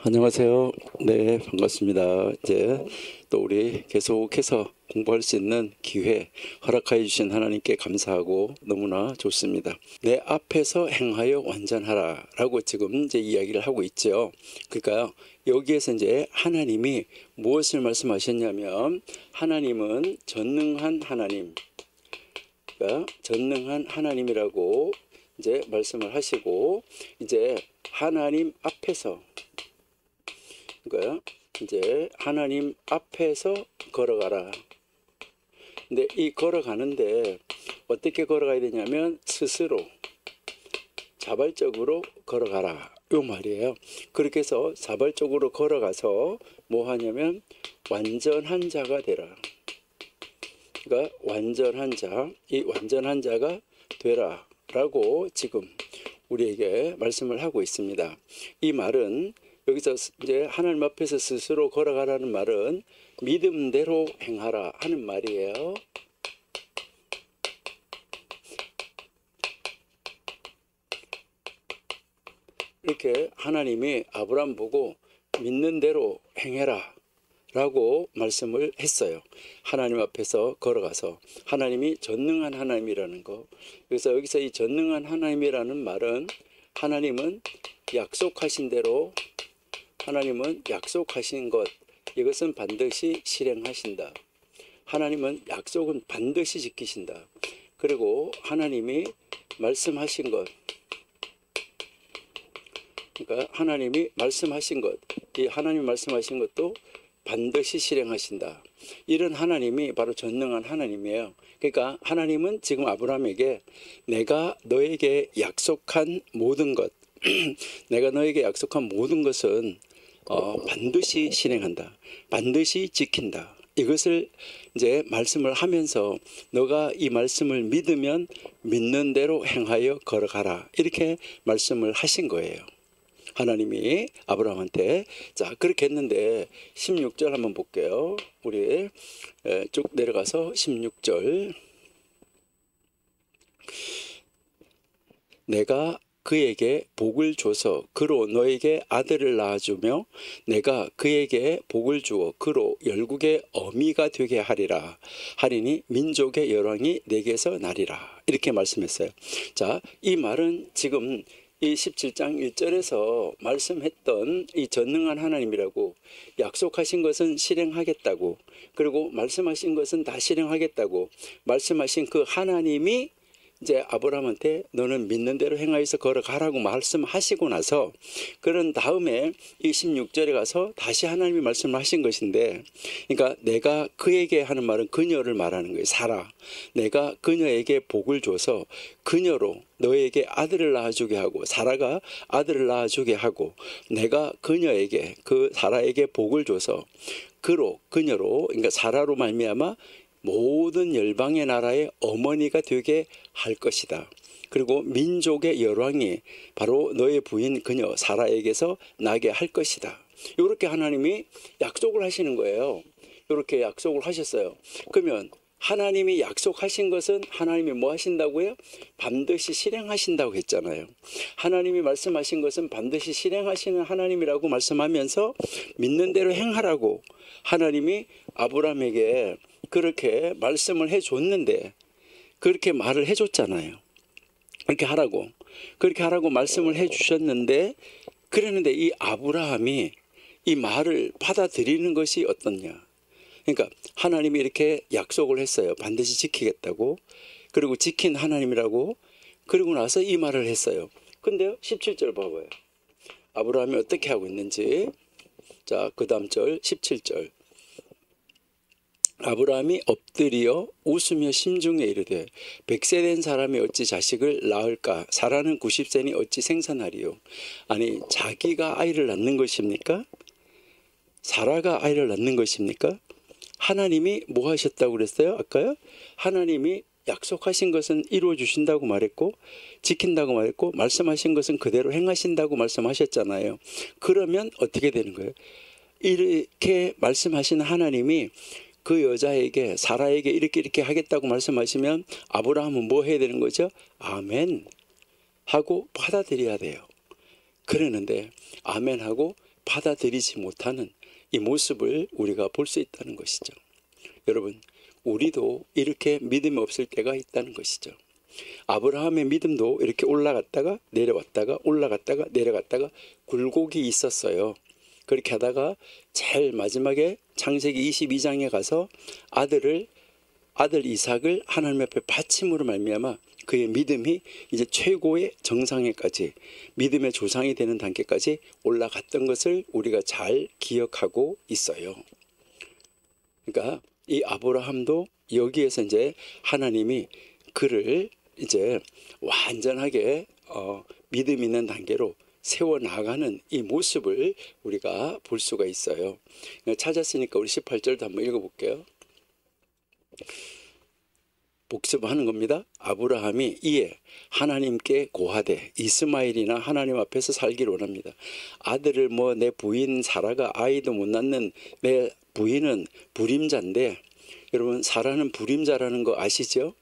안녕하세요. 네, 반갑습니다. 이제 또 우리 계속해서 공부할 수 있는 기회 허락하여 주신 하나님께 감사하고 너무나 좋습니다. 내 앞에서 행하여 완전하라 라고 지금 이제 이야기를 하고 있죠. 그러니까 여기에서 이제 하나님이 무엇을 말씀하셨냐면, 하나님은 전능한 하나님, 그러니까 전능한 하나님이라고 이제 말씀을 하시고, 이제 하나님 앞에서, 그러니까 이제 하나님 앞에서 걸어가라. 근데 이 걸어가는데 어떻게 걸어가야 되냐면 스스로 자발적으로 걸어가라, 요 말이에요. 그렇게 해서 자발적으로 걸어가서 뭐 하냐면 완전한 자가 되라. 그러니까 완전한 자, 이 완전한 자가 되라 라고 지금 우리에게 말씀을 하고 있습니다. 이 말은 여기서 이제 하나님 앞에서 스스로 걸어가라는 말은 믿음대로 행하라 하는 말이에요. 이렇게 하나님이 아브라함 보고 믿는 대로 행해라 라고 말씀을 했어요. 하나님 앞에서 걸어가서 하나님이 전능한 하나님이라는 거. 그래서 여기서 이 전능한 하나님이라는 말은 하나님은 약속하신 대로, 하나님은 약속하신 것, 이것은 반드시 실행하신다. 하나님은 약속은 반드시 지키신다. 그리고 하나님이 말씀하신 것, 그러니까 하나님이 말씀하신 것, 이 하나님이 말씀하신 것도 반드시 실행하신다. 이런 하나님이 바로 전능한 하나님이에요. 그러니까 하나님은 지금 아브라함에게 내가 너에게 약속한 모든 것, 내가 너에게 약속한 모든 것은 반드시 실행한다. 반드시 지킨다. 이것을 이제 말씀을 하면서 너가 이 말씀을 믿으면 믿는 대로 행하여 걸어가라. 이렇게 말씀을 하신 거예요. 하나님이 아브라함한테. 자, 그렇게 했는데 16절 한번 볼게요. 우리 쭉 내려가서 16절. 내가 그에게 복을 줘서 그로 너에게 아들을 낳아주며 내가 그에게 복을 주어 그로 열국의 어미가 되게 하리라. 하리니 민족의 열왕이 내게서 나리라. 이렇게 말씀했어요. 자, 이 말은 지금 이 17장 1절에서 말씀했던 이 전능한 하나님이라고, 약속하신 것은 실행하겠다고, 그리고 말씀하신 것은 다 실행하겠다고 말씀하신 그 하나님이 이제 아브라함한테 너는 믿는 대로 행하여서 걸어가라고 말씀하시고 나서, 그런 다음에 이 16절에 가서 다시 하나님이 말씀을 하신 것인데, 그러니까 내가 그에게 하는 말은 그녀를 말하는 거예요. 사라. 내가 그녀에게 복을 줘서 그녀로 너에게 아들을 낳아주게 하고, 사라가 아들을 낳아주게 하고, 내가 그녀에게, 그 사라에게 복을 줘서 그로, 그녀로, 그러니까 사라로 말미암아 모든 열방의 나라의 어머니가 되게 할 것이다. 그리고 민족의 열왕이 바로 너의 부인 그녀 사라에게서 나게 할 것이다. 이렇게 하나님이 약속을 하시는 거예요. 이렇게 약속을 하셨어요. 그러면 하나님이 약속하신 것은 하나님이 뭐 하신다고요? 반드시 실행하신다고 했잖아요. 하나님이 말씀하신 것은 반드시 실행하시는 하나님이라고 말씀하면서 믿는 대로 행하라고 하나님이 아브라함에게 그렇게 말씀을 해줬는데, 그렇게 말을 해줬잖아요. 그렇게 하라고 말씀을 해주셨는데, 그랬는데 이 아브라함이 이 말을 받아들이는 것이 어떻냐. 그러니까 하나님이 이렇게 약속을 했어요. 반드시 지키겠다고. 그리고 지킨 하나님이라고. 그리고 나서 이 말을 했어요. 근데요, 17절 봐봐요. 아브라함이 어떻게 하고 있는지. 자, 그 다음 절 17절. 아브라함이 엎드려 웃으며 심중에 이르되 100세 된 사람이 어찌 자식을 낳을까? 사라는 90세니 어찌 생산하리요? 아니, 자기가 아이를 낳는 것입니까? 사라가 아이를 낳는 것입니까? 하나님이 뭐 하셨다고 그랬어요? 아까요? 하나님이 약속하신 것은 이루어 주신다고 말했고, 지킨다고 말했고, 말씀하신 것은 그대로 행하신다고 말씀하셨잖아요. 그러면 어떻게 되는 거예요? 이렇게 말씀하신 하나님이 그 여자에게, 사라에게 이렇게 하겠다고 말씀하시면 아브라함은 뭐 해야 되는 거죠? 아멘 하고 받아들여야 돼요. 그러는데 아멘 하고 받아들이지 못하는 이 모습을 우리가 볼 수 있다는 것이죠. 여러분, 우리도 이렇게 믿음이 없을 때가 있다는 것이죠. 아브라함의 믿음도 이렇게 올라갔다가 내려왔다가 올라갔다가 내려갔다가 굴곡이 있었어요. 그렇게 하다가 제일 마지막에 창세기 22장에 가서 아들 이삭을 하나님 앞에 바침으로 말미암아 그의 믿음이 이제 최고의 정상에까지, 믿음의 조상이 되는 단계까지 올라갔던 것을 우리가 잘 기억하고 있어요. 그러니까 이 아브라함도 여기에서 이제 하나님이 그를 이제 완전하게 믿음 있는 단계로 세워나가는 이 모습을 우리가 볼 수가 있어요. 찾았으니까 우리 18절도 한번 읽어볼게요. 복습하는 겁니다. 아브라함이 이에 하나님께 고하되 이스마엘이나 하나님 앞에서 살기를 원합니다. 아들을 내 부인 사라가 아이도 못 낳는 내 부인은 불임자인데, 여러분 사라는 불임자라는 거 아시죠?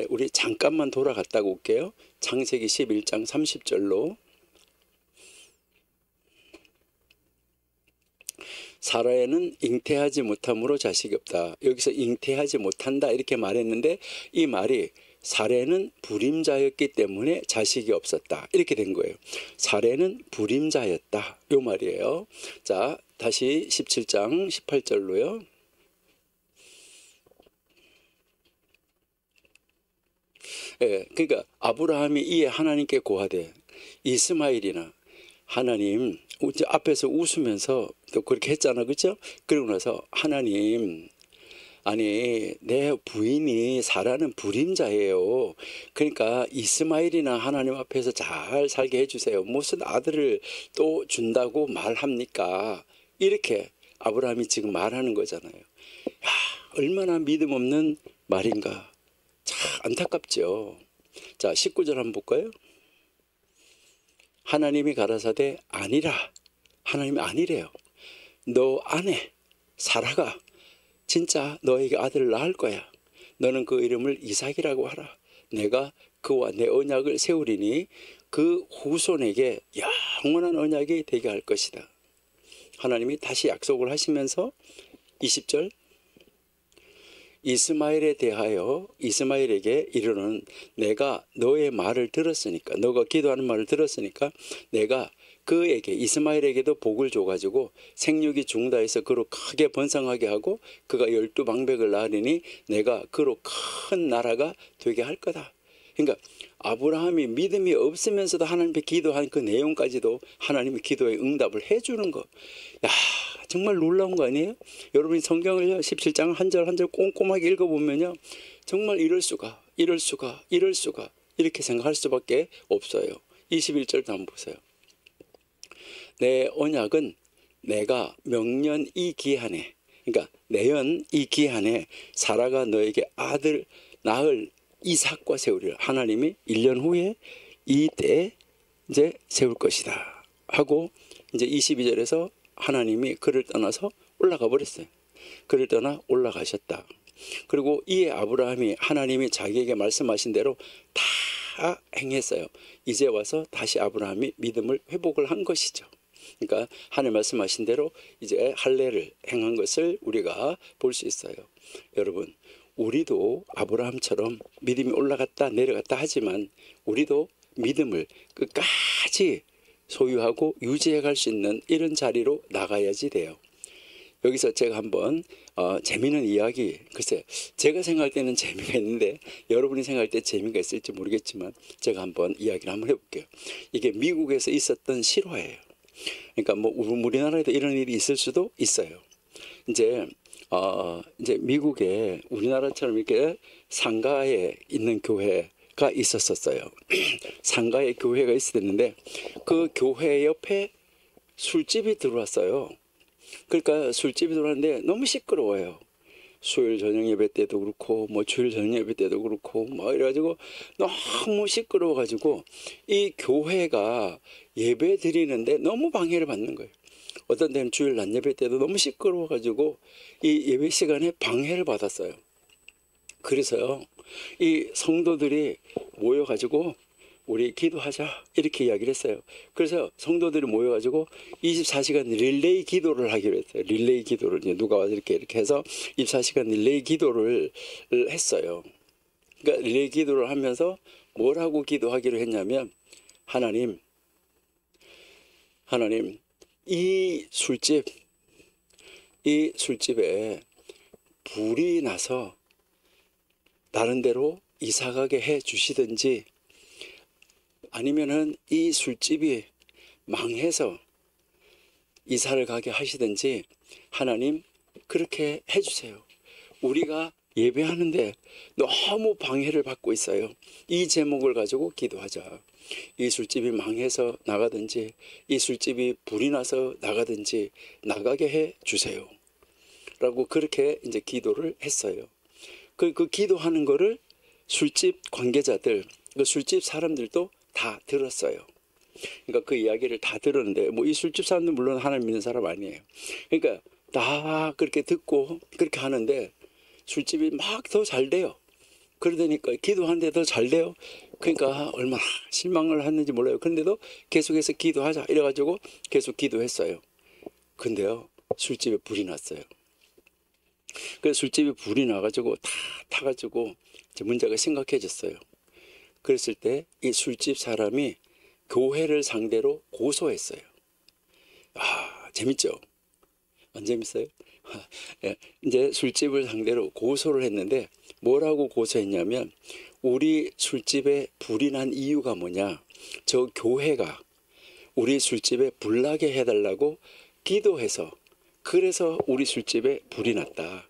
우리 잠깐만 돌아갔다가 올게요. 창세기 11장 30절로. 사라에는 잉태하지 못함으로 자식이 없다. 여기서 잉태하지 못한다 이렇게 말했는데, 이 말이 사라는 불임자였기 때문에 자식이 없었다 이렇게 된 거예요. 사라는 불임자였다 요 말이에요. 자, 다시 17장 18절로요. 그러니까 아브라함이 이에 하나님께 고하되 이스마엘이나, 하나님 앞에서 웃으면서 또 그렇게 했잖아, 그렇죠? 그러고 나서 하나님, 아니 내 부인이 사라는 불임자예요. 그러니까 이스마엘이나 하나님 앞에서 잘 살게 해주세요. 무슨 아들을 또 준다고 말합니까? 이렇게 아브라함이 지금 말하는 거잖아요. 야, 얼마나 믿음 없는 말인가. 참 안타깝죠. 자, 19절 한번 볼까요? 하나님이 가라사대 아니라, 하나님이 아니래요. 너 아내 사라가 진짜 너에게 아들을 낳을 거야. 너는 그 이름을 이삭이라고 하라. 내가 그와 내 언약을 세우리니 그 후손에게 영원한 언약이 되게 할 것이다. 하나님이 다시 약속을 하시면서 20절 이스마엘에 대하여 이스마엘에게 이르는 내가 너의 말을 들었으니까, 너가 기도하는 말을 들었으니까 내가 그에게 이스마엘에게도 복을 줘가지고 생육이 중다해서 그로 크게 번성하게 하고 그가 12방백을 낳으리니 내가 그로 큰 나라가 되게 할 거다. 그러니까 아브라함이 믿음이 없으면서도 하나님께 기도한 그 내용까지도 하나님이 기도에 응답을 해주는 거. 야, 정말 놀라운 거 아니에요? 여러분이 성경을 17장 한 절 한 절 꼼꼼하게 읽어보면요, 정말 이럴 수가 이렇게 생각할 수밖에 없어요. 21절도 한번 보세요. 내 언약은 내가 명년 이 기한에, 그러니까 내년 이 기한에 사라가 너에게 아들 낳을 이삭과 세우리라. 하나님이 1년 후에 이때에 이제 세울 것이다 하고 이제 22절에서 하나님이 그를 떠나서 올라가 버렸어요. 그를 떠나 올라가셨다. 그리고 이에 아브라함이 하나님이 자기에게 말씀하신 대로 다 행했어요. 이제 와서 다시 아브라함이 믿음을 회복을 한 것이죠. 그러니까 하나님 말씀하신 대로 이제 할례를 행한 것을 우리가 볼 수 있어요. 여러분, 우리도 아브라함처럼 믿음이 올라갔다 내려갔다 하지만 우리도 믿음을 끝까지 소유하고 유지해 갈 수 있는 이런 자리로 나가야지 돼요. 여기서 제가 한번 재미있는 이야기, 글쎄 제가 생각할 때는 재미가 있는데 여러분이 생각할 때 재미가 있을지 모르겠지만 제가 한번 이야기를 한번 해볼게요. 이게 미국에서 있었던 실화예요. 그러니까 뭐 우리나라에도 이런 일이 있을 수도 있어요. 이제 미국에 우리나라처럼 이렇게 상가에 있는 교회가 있었어요. 상가에 교회가 있었는데 그 교회 옆에 술집이 들어왔어요. 그러니까 술집이 들어왔는데 너무 시끄러워요. 수요일 저녁 예배 때도 그렇고 뭐 주일 저녁 예배 때도 그렇고 뭐 이래가지고 너무 시끄러워가지고 이 교회가 예배 드리는데 너무 방해를 받는 거예요. 어떤 때는 주일 낮 예배 때도 너무 시끄러워가지고 이 예배 시간에 방해를 받았어요. 그래서요, 이 성도들이 모여가지고 우리 기도하자 이렇게 이야기를 했어요. 그래서 성도들이 모여가지고 24시간 릴레이 기도를 하기로 했어요. 릴레이 기도를 이제 누가 와서 이렇게 해서 24시간 릴레이 기도를 했어요. 그러니까 릴레이 기도를 하면서 뭐라고 기도하기로 했냐면 하나님 이 술집에 불이 나서 다른 데로 이사가게 해 주시든지 아니면은 이 술집이 망해서 이사를 가게 하시든지 하나님 그렇게 해주세요. 우리가 예배하는데 너무 방해를 받고 있어요. 이 제목을 가지고 기도하자. 이 술집이 망해서 나가든지 이 술집이 불이 나서 나가든지 나가게 해 주세요. 라고 그렇게 이제 기도를 했어요. 그 기도하는 거를 술집 관계자들, 그 술집 사람들도 다 들었어요. 그러니까 그 이야기를 다 들었는데 뭐 이 술집 사람들 물론 하나님 믿는 사람 아니에요. 그러니까 다 그렇게 듣고 그렇게 하는데 술집이 막 더 잘 돼요. 그러다니까 기도하는데 더 잘 돼요. 그러니까 얼마나 실망을 했는지 몰라요. 그런데도 계속해서 기도하자 이래가지고 계속 기도했어요. 근데요 술집에 불이 났어요. 그래서 술집에 불이 나가지고 다 타가지고 문제가 심각해졌어요. 그랬을 때 이 술집 사람이 교회를 상대로 고소했어요. 아, 재밌죠? 안 재밌어요? 예, 이제 술집을 상대로 고소를 했는데 뭐라고 고소했냐면 우리 술집에 불이 난 이유가 뭐냐? 저 교회가 우리 술집에 불 나게 해달라고 기도해서 그래서 우리 술집에 불이 났다.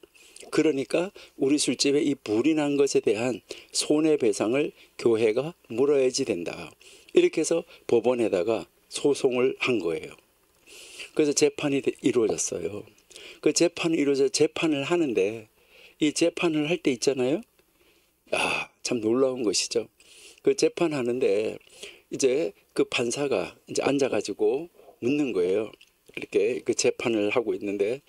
그러니까 우리 술집에 이 불이 난 것에 대한 손해배상을 교회가 물어야지 된다. 이렇게 해서 법원에다가 소송을 한 거예요. 그래서 재판이 이루어졌어요. 그 재판이 이루어져 재판을 하는데 이 재판을 할 때 있잖아요. 아, 참 놀라운 것이죠. 그 재판하는데 이제 그 판사가 이제 앉아가지고 묻는 거예요. 이렇게 그 재판을 하고 있는데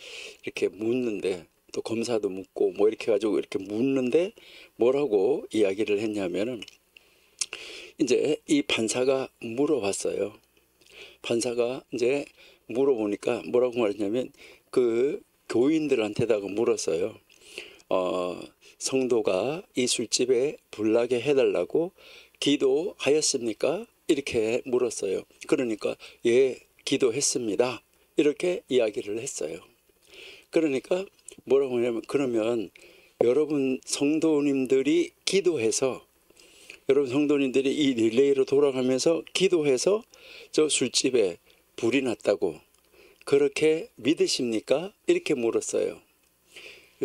이렇게 묻는데 또 검사도 묻고 뭐 이렇게 가지고 이렇게 묻는데 뭐라고 이야기를 했냐면은 이제 이 판사가 물어봤어요. 판사가 이제 물어보니까 뭐라고 말했냐면 그 교인들한테다가 물었어요. 성도가 이 술집에 불나게 해달라고 기도하였습니까? 이렇게 물었어요. 그러니까 예, 기도했습니다. 이렇게 이야기를 했어요. 그러니까 뭐라고 하냐면 그러면 여러분 성도님들이 기도해서 여러분 성도님들이 이 릴레이로 돌아가면서 기도해서 저 술집에 불이 났다고 그렇게 믿으십니까? 이렇게 물었어요.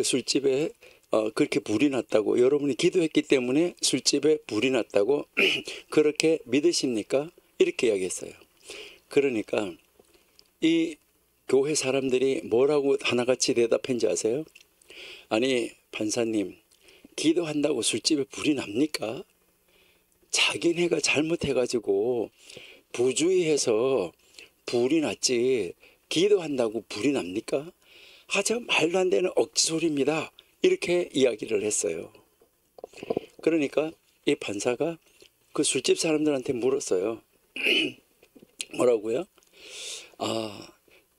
술집에 그렇게 불이 났다고 여러분이 기도했기 때문에 술집에 불이 났다고 그렇게 믿으십니까? 이렇게 이야기했어요. 그러니까 이 교회 사람들이 뭐라고 하나같이 대답한지 아세요? 아니 판사님 기도한다고 술집에 불이 납니까? 자기네가 잘못해가지고 부주의해서 불이 났지 기도한다고 불이 납니까? 아, 저 말도 안 되는 억지 소리입니다. 이렇게 이야기를 했어요. 그러니까 이 판사가 그 술집 사람들한테 물었어요. 뭐라고요? 아,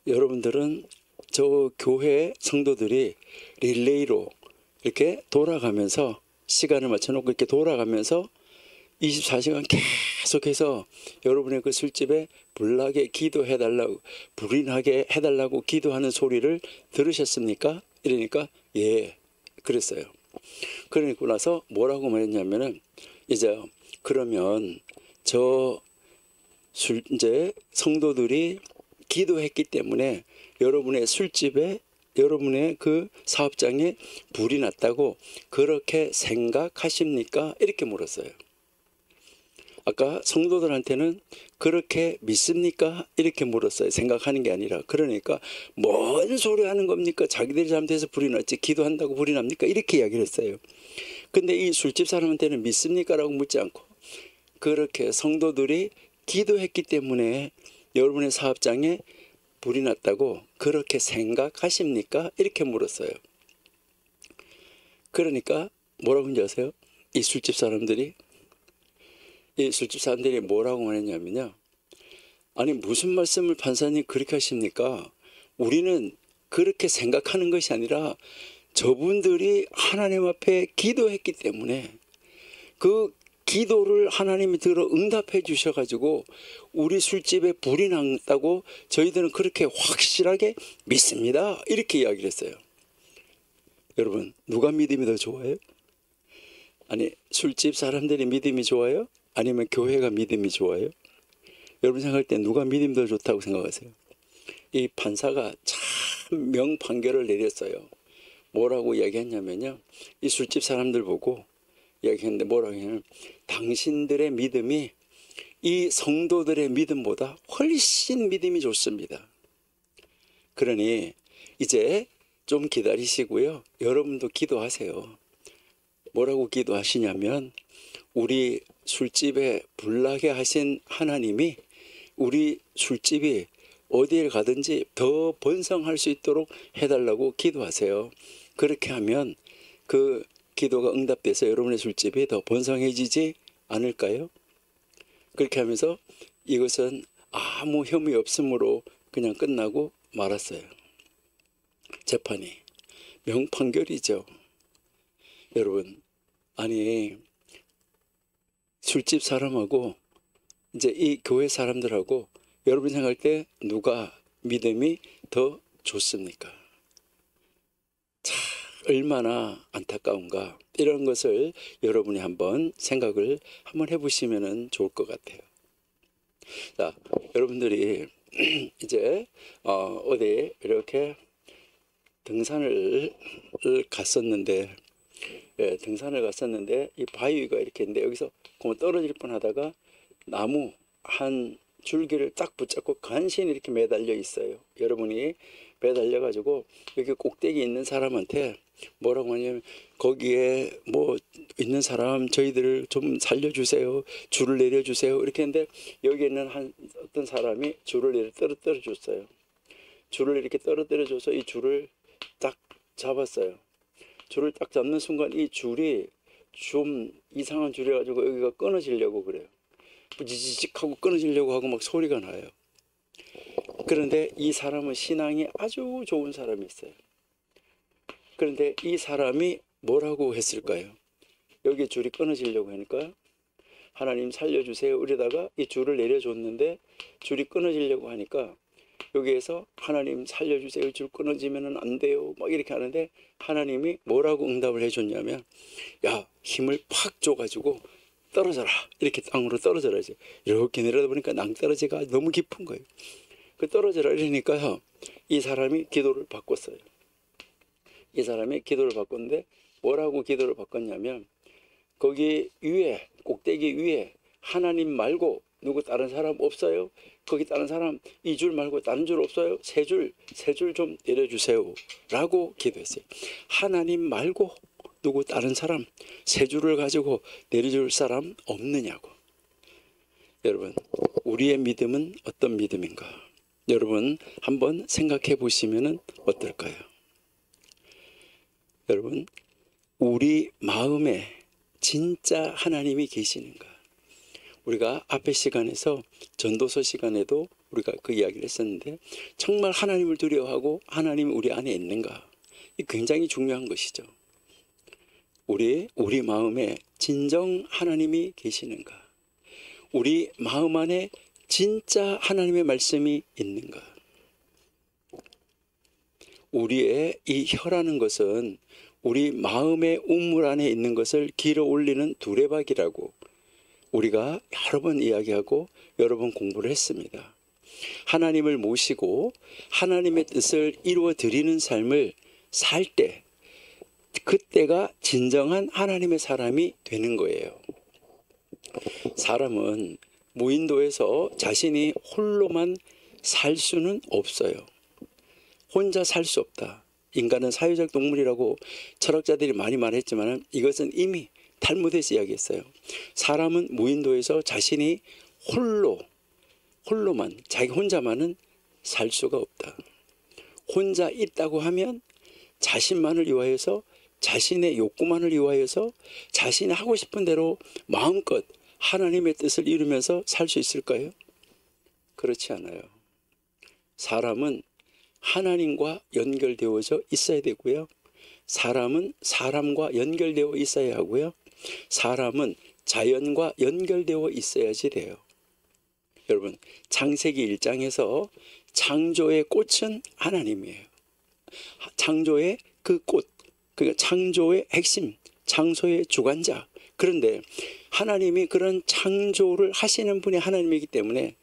여러분들은 저 교회 성도들이 릴레이로 이렇게 돌아가면서 시간을 맞춰놓고 이렇게 돌아가면서 24시간 계속해서 여러분의 그 술집에 불나게 기도해달라고 불이 나게 해달라고 기도하는 소리를 들으셨습니까? 이러니까 예 그랬어요. 그러고 나서 뭐라고 말했냐면은 이제 그러면 이제 성도들이 기도했기 때문에 여러분의 술집에 여러분의 그 사업장에 불이 났다고 그렇게 생각하십니까? 이렇게 물었어요. 아까 성도들한테는 그렇게 믿습니까? 이렇게 물었어요. 생각하는 게 아니라. 그러니까 뭔 소리 하는 겁니까? 자기들이 잘못해서 불이 났지 기도한다고 불이 납니까? 이렇게 이야기를 했어요. 근데 이 술집 사람한테는 믿습니까? 라고 묻지 않고 그렇게 성도들이 기도했기 때문에 여러분의 사업장에 불이 났다고 그렇게 생각하십니까? 이렇게 물었어요. 그러니까 뭐라고 하는지 아세요? 이 술집 사람들이 이 술집 사람들이 뭐라고 말했냐면요. 아니 무슨 말씀을 판사님 그렇게 하십니까? 우리는 그렇게 생각하는 것이 아니라 저분들이 하나님 앞에 기도했기 때문에 그 기도를 하나님이 들어 응답해 주셔가지고 우리 술집에 불이 났다고 저희들은 그렇게 확실하게 믿습니다. 이렇게 이야기를 했어요. 여러분 누가 믿음이 더 좋아요? 아니 술집 사람들이 믿음이 좋아요? 아니면 교회가 믿음이 좋아요? 여러분 생각할 때 누가 믿음이 더 좋다고 생각하세요? 이 판사가 참 명판결을 내렸어요. 뭐라고 이야기했냐면요. 이 술집 사람들 보고 이야기했는데 뭐라고 했냐면 당신들의 믿음이 이 성도들의 믿음보다 훨씬 믿음이 좋습니다. 그러니 이제 좀 기다리시고요. 여러분도 기도하세요. 뭐라고 기도하시냐면 우리 술집에 불나게 하신 하나님이 우리 술집이 어디에 가든지 더 번성할 수 있도록 해달라고 기도하세요. 그렇게 하면 그 기도가 응답돼서 여러분의 술집이 더 번성해지지 않을까요? 그렇게 하면서 이것은 아무 혐의 없음으로 그냥 끝나고 말았어요. 재판이 명판결이죠. 여러분 아니 술집 사람하고 이제 이 교회 사람들하고 여러분 생각할 때 누가 믿음이 더 좋습니까? 참 얼마나 안타까운가 이런 것을 여러분이 한번 생각을 한번 해보시면 좋을 것 같아요. 자, 여러분들이 이제 어디 이렇게 등산을 갔었는데 등산을 갔었는데 이 바위가 이렇게 있는데 여기서 떨어질 뻔하다가 나무 한 줄기를 딱 붙잡고 간신히 이렇게 매달려 있어요. 여러분이 매달려 가지고 여기 꼭대기 있는 사람한테 뭐라고 하냐면 거기에 뭐 있는 사람 저희들을 좀 살려주세요. 줄을 내려주세요. 이렇게 했는데 여기 있는 어떤 사람이 줄을 떨어뜨려 줬어요. 줄을 이렇게 떨어뜨려 줘서 이 줄을 딱 잡았어요. 줄을 딱 잡는 순간 이 줄이 좀 이상한 줄이 가지고 여기가 끊어지려고 그래요. 부지직하고 끊어지려고 하고 막 소리가 나요. 그런데 이 사람은 신앙이 아주 좋은 사람이 있어요. 그런데 이 사람이 뭐라고 했을까요? 여기 줄이 끊어지려고 하니까 하나님 살려주세요 이러다가 이 줄을 내려줬는데 줄이 끊어지려고 하니까 여기에서 하나님 살려주세요 줄 끊어지면 안 돼요 막 이렇게 하는데 하나님이 뭐라고 응답을 해줬냐면 야 힘을 팍 줘가지고 떨어져라 이렇게 땅으로 떨어져라 이렇게 내려다 보니까 낭떠러지가 너무 깊은 거예요. 그 떨어져라 이러니까요 이 사람이 기도를 바꿨어요. 이 사람이 기도를 바꿨는데 뭐라고 기도를 바꿨냐면 거기 위에 꼭대기 위에 하나님 말고 누구 다른 사람 없어요? 거기 다른 사람 이 줄 말고 다른 줄 없어요? 세 줄 좀 내려주세요 라고 기도했어요. 하나님 말고 누구 다른 사람 세 줄을 가지고 내려줄 사람 없느냐고. 여러분 우리의 믿음은 어떤 믿음인가? 여러분 한번 생각해 보시면 어떨까요? 여러분 우리 마음에 진짜 하나님이 계시는가? 우리가 앞의 시간에서 전도서 시간에도 우리가 그 이야기를 했었는데 정말 하나님을 두려워하고 하나님이 우리 안에 있는가? 이 굉장히 중요한 것이죠. 우리 마음에 진정 하나님이 계시는가? 우리 마음 안에 진짜 하나님의 말씀이 있는가? 우리의 이 혀라는 것은 우리 마음의 우물 안에 있는 것을 길어 올리는 두레박이라고 우리가 여러 번 이야기하고 여러 번 공부를 했습니다. 하나님을 모시고 하나님의 뜻을 이루어 드리는 삶을 살 때 그때가 진정한 하나님의 사람이 되는 거예요. 사람은 무인도에서 자신이 홀로만 살 수는 없어요. 혼자 살 수 없다. 인간은 사회적 동물이라고 철학자들이 많이 말했지만 이것은 이미 탈무드에서 이야기했어요. 사람은 무인도에서 자신이 홀로만 자기 혼자만은 살 수가 없다. 혼자 있다고 하면 자신만을 위하여서 자신의 욕구만을 위하여서 자신이 하고 싶은 대로 마음껏 하나님의 뜻을 이루면서 살 수 있을까요? 그렇지 않아요. 사람은 하나님과 연결되어져 있어야 되고요. 사람은 사람과 연결되어 있어야 하고요. 사람은 자연과 연결되어 있어야지 돼요. 여러분, 창세기 1장에서 창조의 꽃은 하나님이에요. 창조의 그 꽃, 그러니까 창조의 핵심, 창조의 주관자. 그런데 하나님이 그런 창조를 하시는 분이 하나님이기 때문에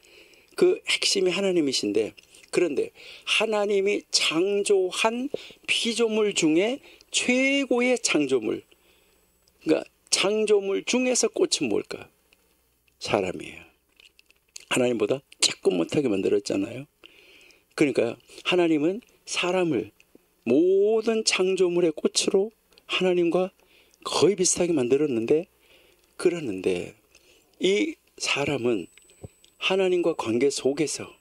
그 핵심이 하나님이신데, 그런데 하나님이 창조한 피조물 중에 최고의 창조물, 그러니까 창조물 중에서 꽃은 뭘까? 사람이에요. 하나님보다 조금 못하게 만들었잖아요. 그러니까 하나님은 사람을 모든 창조물의 꽃으로 하나님과 거의 비슷하게 만들었는데, 그러는데 이 사람은 하나님과 관계 속에서,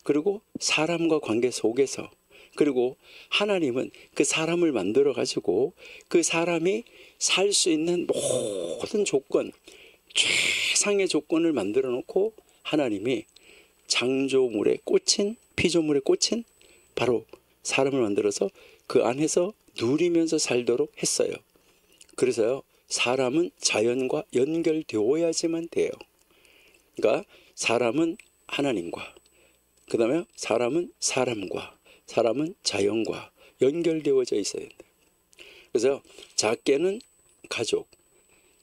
그리고 사람과 관계 속에서, 그리고 하나님은 그 사람을 만들어 가지고 그 사람이 살 수 있는 모든 조건, 최상의 조건을 만들어 놓고 하나님이 창조물의 꽃인, 피조물의 꽃인 바로 사람을 만들어서 그 안에서 누리면서 살도록 했어요. 그래서요, 사람은 자연과 연결되어야지만 돼요. 그러니까 사람은 하나님과, 그 다음에 사람은 사람과, 사람은 자연과 연결되어져 있어야 된다. 그래서 작게는 가족,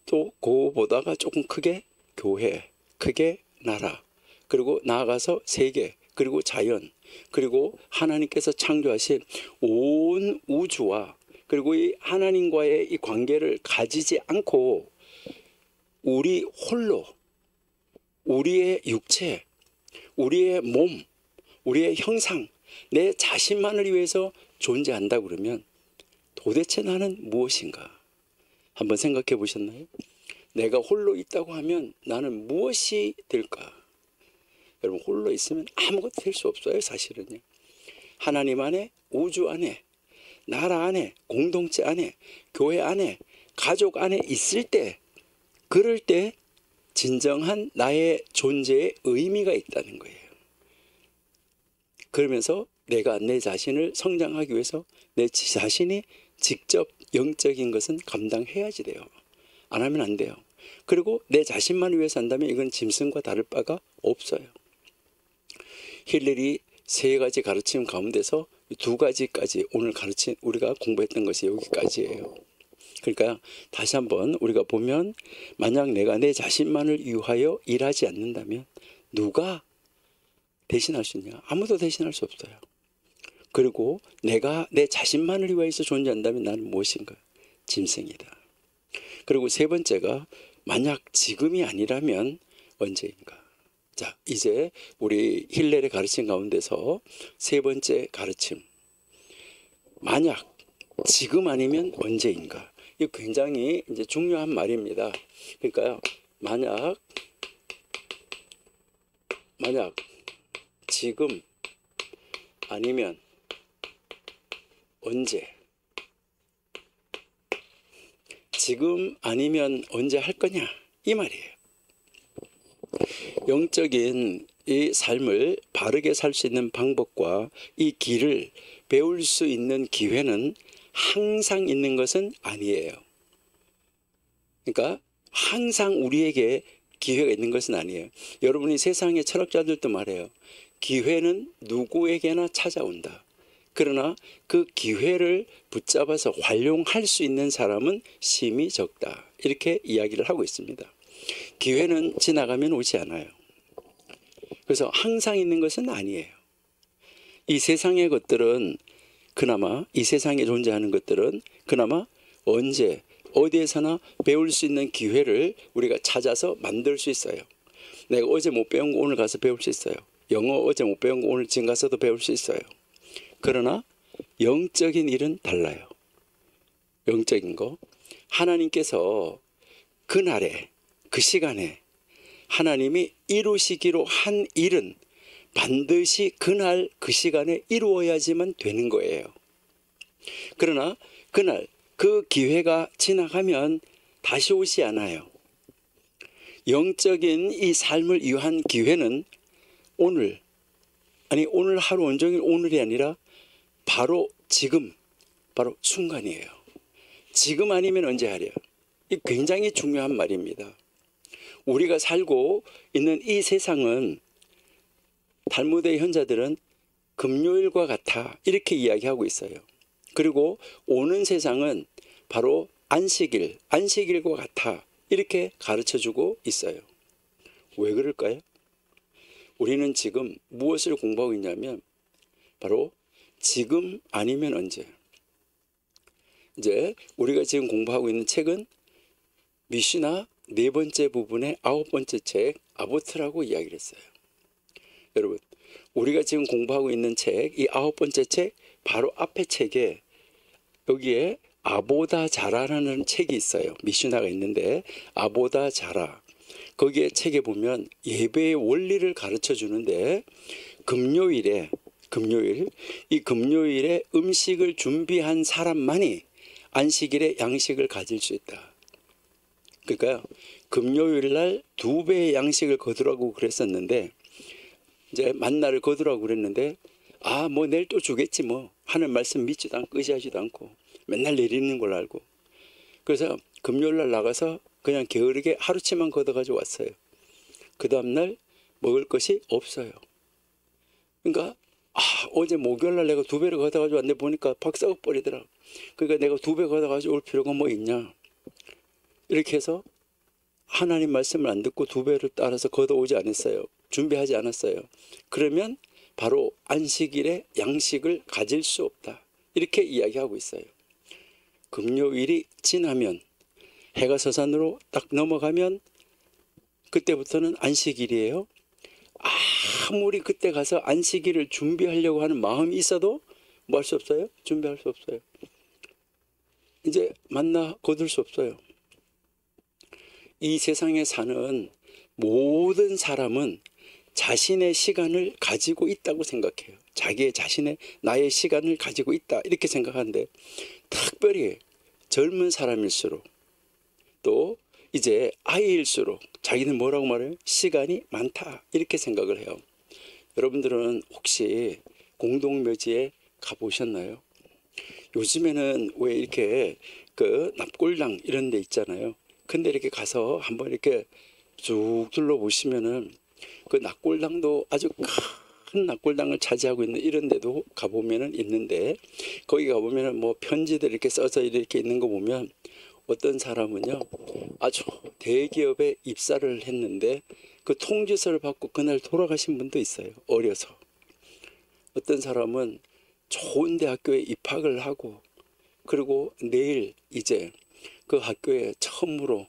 또 그거보다가 조금 크게 교회, 크게 나라, 그리고 나아가서 세계, 그리고 자연, 그리고 하나님께서 창조하신 온 우주와, 그리고 이 하나님과의 이 관계를 가지지 않고 우리 홀로, 우리의 육체, 우리의 몸, 우리의 형상, 내 자신만을 위해서 존재한다 그러면 도대체 나는 무엇인가? 한번 생각해 보셨나요? 내가 홀로 있다고 하면 나는 무엇이 될까? 여러분, 홀로 있으면 아무것도 될 수 없어요, 사실은요. 하나님 안에, 우주 안에, 나라 안에, 공동체 안에, 교회 안에, 가족 안에 있을 때, 그럴 때 진정한 나의 존재의 의미가 있다는 거예요. 그러면서 내가 내 자신을 성장하기 위해서 내 자신이 직접 영적인 것은 감당해야지 돼요. 안 하면 안 돼요. 그리고 내 자신만 위해서 한다면 이건 짐승과 다를 바가 없어요. 힐러리 세 가지 가르침 가운데서 두 가지까지 오늘 가르친, 우리가 공부했던 것이 여기까지예요. 그러니까 다시 한번 우리가 보면, 만약 내가 내 자신만을 위하여 일하지 않는다면 누가 대신할 수 있냐? 아무도 대신할 수 없어요. 그리고 내가 내 자신만을 위하여서 존재한다면 나는 무엇인가? 짐승이다. 그리고 세 번째가, 만약 지금이 아니라면 언제인가? 자, 이제 우리 힐렐의 가르침 가운데서 세 번째 가르침, 만약 지금 아니면 언제인가? 이거 굉장히 이제 중요한 말입니다. 그러니까요, 만약 지금 아니면 언제? 지금 아니면 언제 할 거냐? 이 말이에요. 영적인 이 삶을 바르게 살 수 있는 방법과 이 길을 배울 수 있는 기회는 항상 있는 것은 아니에요. 그러니까 항상 우리에게 기회가 있는 것은 아니에요. 여러분이 세상의 철학자들도 말해요. 기회는 누구에게나 찾아온다. 그러나 그 기회를 붙잡아서 활용할 수 있는 사람은 심히 적다. 이렇게 이야기를 하고 있습니다. 기회는 지나가면 오지 않아요. 그래서 항상 있는 것은 아니에요. 이 세상의 것들은 그나마, 이 세상에 존재하는 것들은 그나마 언제 어디에서나 배울 수 있는 기회를 우리가 찾아서 만들 수 있어요. 내가 어제 못 배운 거 오늘 가서 배울 수 있어요. 영어 어제 못 배운 거 오늘 지금 가서도 배울 수 있어요. 그러나 영적인 일은 달라요. 영적인 거, 하나님께서 그날에, 그 시간에 하나님이 이루시기로 한 일은 반드시 그날 그 시간에 이루어야지만 되는 거예요. 그러나 그날 그 기회가 지나가면 다시 오지 않아요. 영적인 이 삶을 위한 기회는 오늘, 아니 오늘 하루 온종일 오늘이 아니라 바로 지금, 바로 순간이에요. 지금 아니면 언제 하랴. 이 굉장히 중요한 말입니다. 우리가 살고 있는 이 세상은 탈무드의 현자들은 금요일과 같아 이렇게 이야기하고 있어요. 그리고 오는 세상은 바로 안식일과 같아 이렇게 가르쳐주고 있어요. 왜 그럴까요? 우리는 지금 무엇을 공부하고 있냐면 바로 지금 아니면 언제. 이제 우리가 지금 공부하고 있는 책은 미시나 4번째 부분의 9번째 책 아보트라고 이야기를 했어요. 여러분, 우리가 지금 공부하고 있는 책, 이 9번째 책 바로 앞에 책에 여기에 아보다 자라라는 책이 있어요. 미시나가 있는데 아보다 자라. 거기에 책에 보면 예배의 원리를 가르쳐 주는데 금요일에 음식을 준비한 사람만이 안식일에 양식을 가질 수 있다. 그러니까 금요일 날 2배의 양식을 거두라고 그랬었는데 이제 만나를 거두라고 그랬는데 뭐 내일 또 주겠지 뭐 하는 말씀 믿지도 않고 의지하지도 않고 맨날 내리는 걸 알고 그래서 금요일 날 나가서 그냥 게으르게 하루치만 걷어가지고 왔어요. 그 다음날 먹을 것이 없어요. 그러니까 어제 목요일 날 내가 2배를 걷어가지고 왔는데 보니까 팍 썩어버리더라. 그러니까 내가 2배 걷어가지고 올 필요가 뭐 있냐. 이렇게 해서 하나님 말씀을 안 듣고 2배를 따라서 걷어오지 않았어요. 준비하지 않았어요. 그러면 바로 안식일에 양식을 가질 수 없다. 이렇게 이야기하고 있어요. 금요일이 지나면 해가 서산으로 딱 넘어가면 그때부터는 안식일이에요. 아무리 그때 가서 안식일을 준비하려고 하는 마음이 있어도 뭐 할 수 없어요? 준비할 수 없어요. 이제 만나 거둘 수 없어요. 이 세상에 사는 모든 사람은 자신의 시간을 가지고 있다고 생각해요. 자신의 나의 시간을 가지고 있다 이렇게 생각하는데 특별히 젊은 사람일수록 또 이제 아이일수록 자기는 뭐라고 말해요? 시간이 많다 이렇게 생각을 해요. 여러분들은 혹시 공동묘지에 가보셨나요? 요즘에는 왜 이렇게 그 납골당 이런 데 있잖아요. 근데 이렇게 가서 한번 이렇게 쭉 둘러보시면은 그 납골당도 아주 큰 납골당을 차지하고 있는 이런 데도 가보면은 있는데 거기 가보면은 뭐 편지들 이렇게 써서 이렇게 있는 거 보면 어떤 사람은요 아주 대기업에 입사를 했는데 그 통지서를 받고 그날 돌아가신 분도 있어요. 어려서. 어떤 사람은 좋은 대학교에 입학을 하고 그리고 내일 이제 그 학교에 처음으로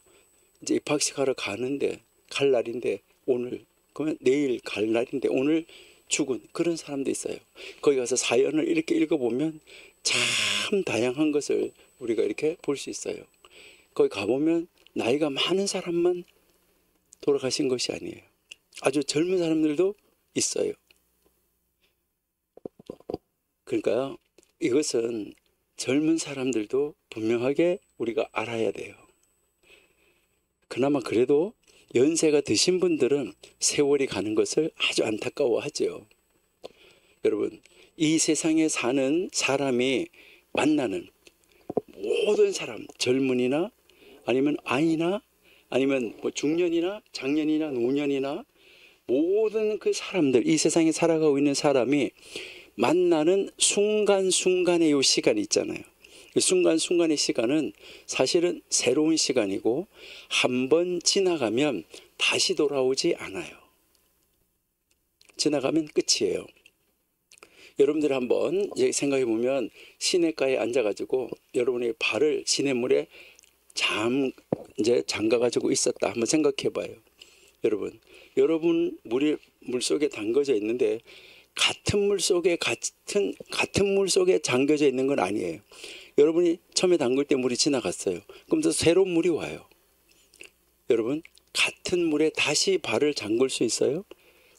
이제 입학식 하러 가는데 갈 날인데 오늘 그러면 내일 갈 날인데 오늘 죽은 그런 사람도 있어요. 거기 가서 사연을 이렇게 읽어보면 참 다양한 것을 우리가 이렇게 볼 수 있어요. 거기 가보면 나이가 많은 사람만 돌아가신 것이 아니에요. 아주 젊은 사람들도 있어요. 그러니까 이것은 젊은 사람들도 분명하게 우리가 알아야 돼요. 그나마 그래도 연세가 드신 분들은 세월이 가는 것을 아주 안타까워하죠. 여러분, 이 세상에 사는 사람이 만나는 모든 사람, 젊은이나 아니면 아이나 아니면 뭐 중년이나 장년이나 노년이나 모든 그 사람들, 이 세상에 살아가고 있는 사람이 만나는 순간순간의 요 시간이 있잖아요. 그 순간순간의 시간은 사실은 새로운 시간이고 한 번 지나가면 다시 돌아오지 않아요. 지나가면 끝이에요. 여러분들 한번 이제 생각해 보면 시냇가에 앉아가지고 여러분의 발을 시냇물에 이제 잠가가지고 있었다. 한번 생각해 봐요. 여러분 물속에 담궈져 있는데 같은 물 속에 잠겨져 있는 건 아니에요. 여러분이 처음에 담글 때 물이 지나갔어요. 그럼 또 새로운 물이 와요. 여러분 같은 물에 다시 발을 잠글 수 있어요?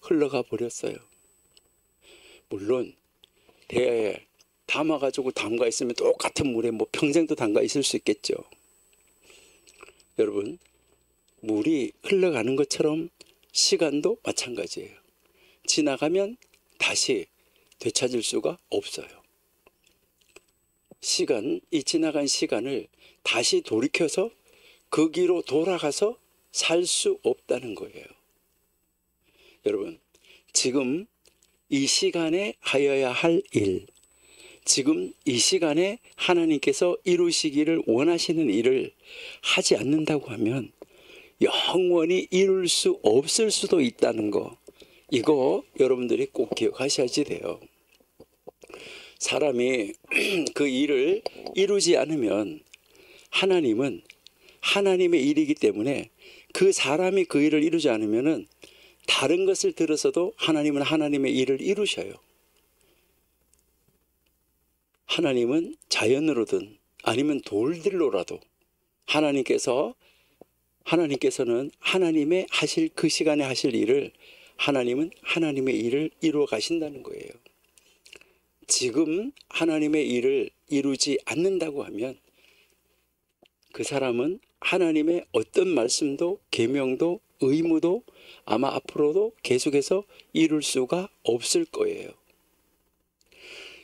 흘러가 버렸어요. 물론 대야에 담아가지고 담가 있으면 똑같은 물에 뭐 평생도 담가 있을 수 있겠죠. 여러분 물이 흘러가는 것처럼 시간도 마찬가지예요. 지나가면 다시 되찾을 수가 없어요. 이 지나간 시간을 다시 돌이켜서 거기로 돌아가서 살 수 없다는 거예요. 여러분, 지금 이 시간에 하여야 할 일, 지금 이 시간에 하나님께서 이루시기를 원하시는 일을 하지 않는다고 하면 영원히 이룰 수 없을 수도 있다는 거, 이거 여러분들이 꼭 기억하셔야지 돼요. 사람이 그 일을 이루지 않으면 하나님은 하나님의 일이기 때문에 그 사람이 그 일을 이루지 않으면 다른 것을 들어서도 하나님은 하나님의 일을 이루셔요. 하나님은 자연으로든 아니면 돌들로라도 하나님께서는 하나님의 하실 그 시간에 하실 일을 하나님은 하나님의 일을 이루어 가신다는 거예요. 지금 하나님의 일을 이루지 않는다고 하면 그 사람은 하나님의 어떤 말씀도 계명도 의무도 아마 앞으로도 계속해서 이룰 수가 없을 거예요.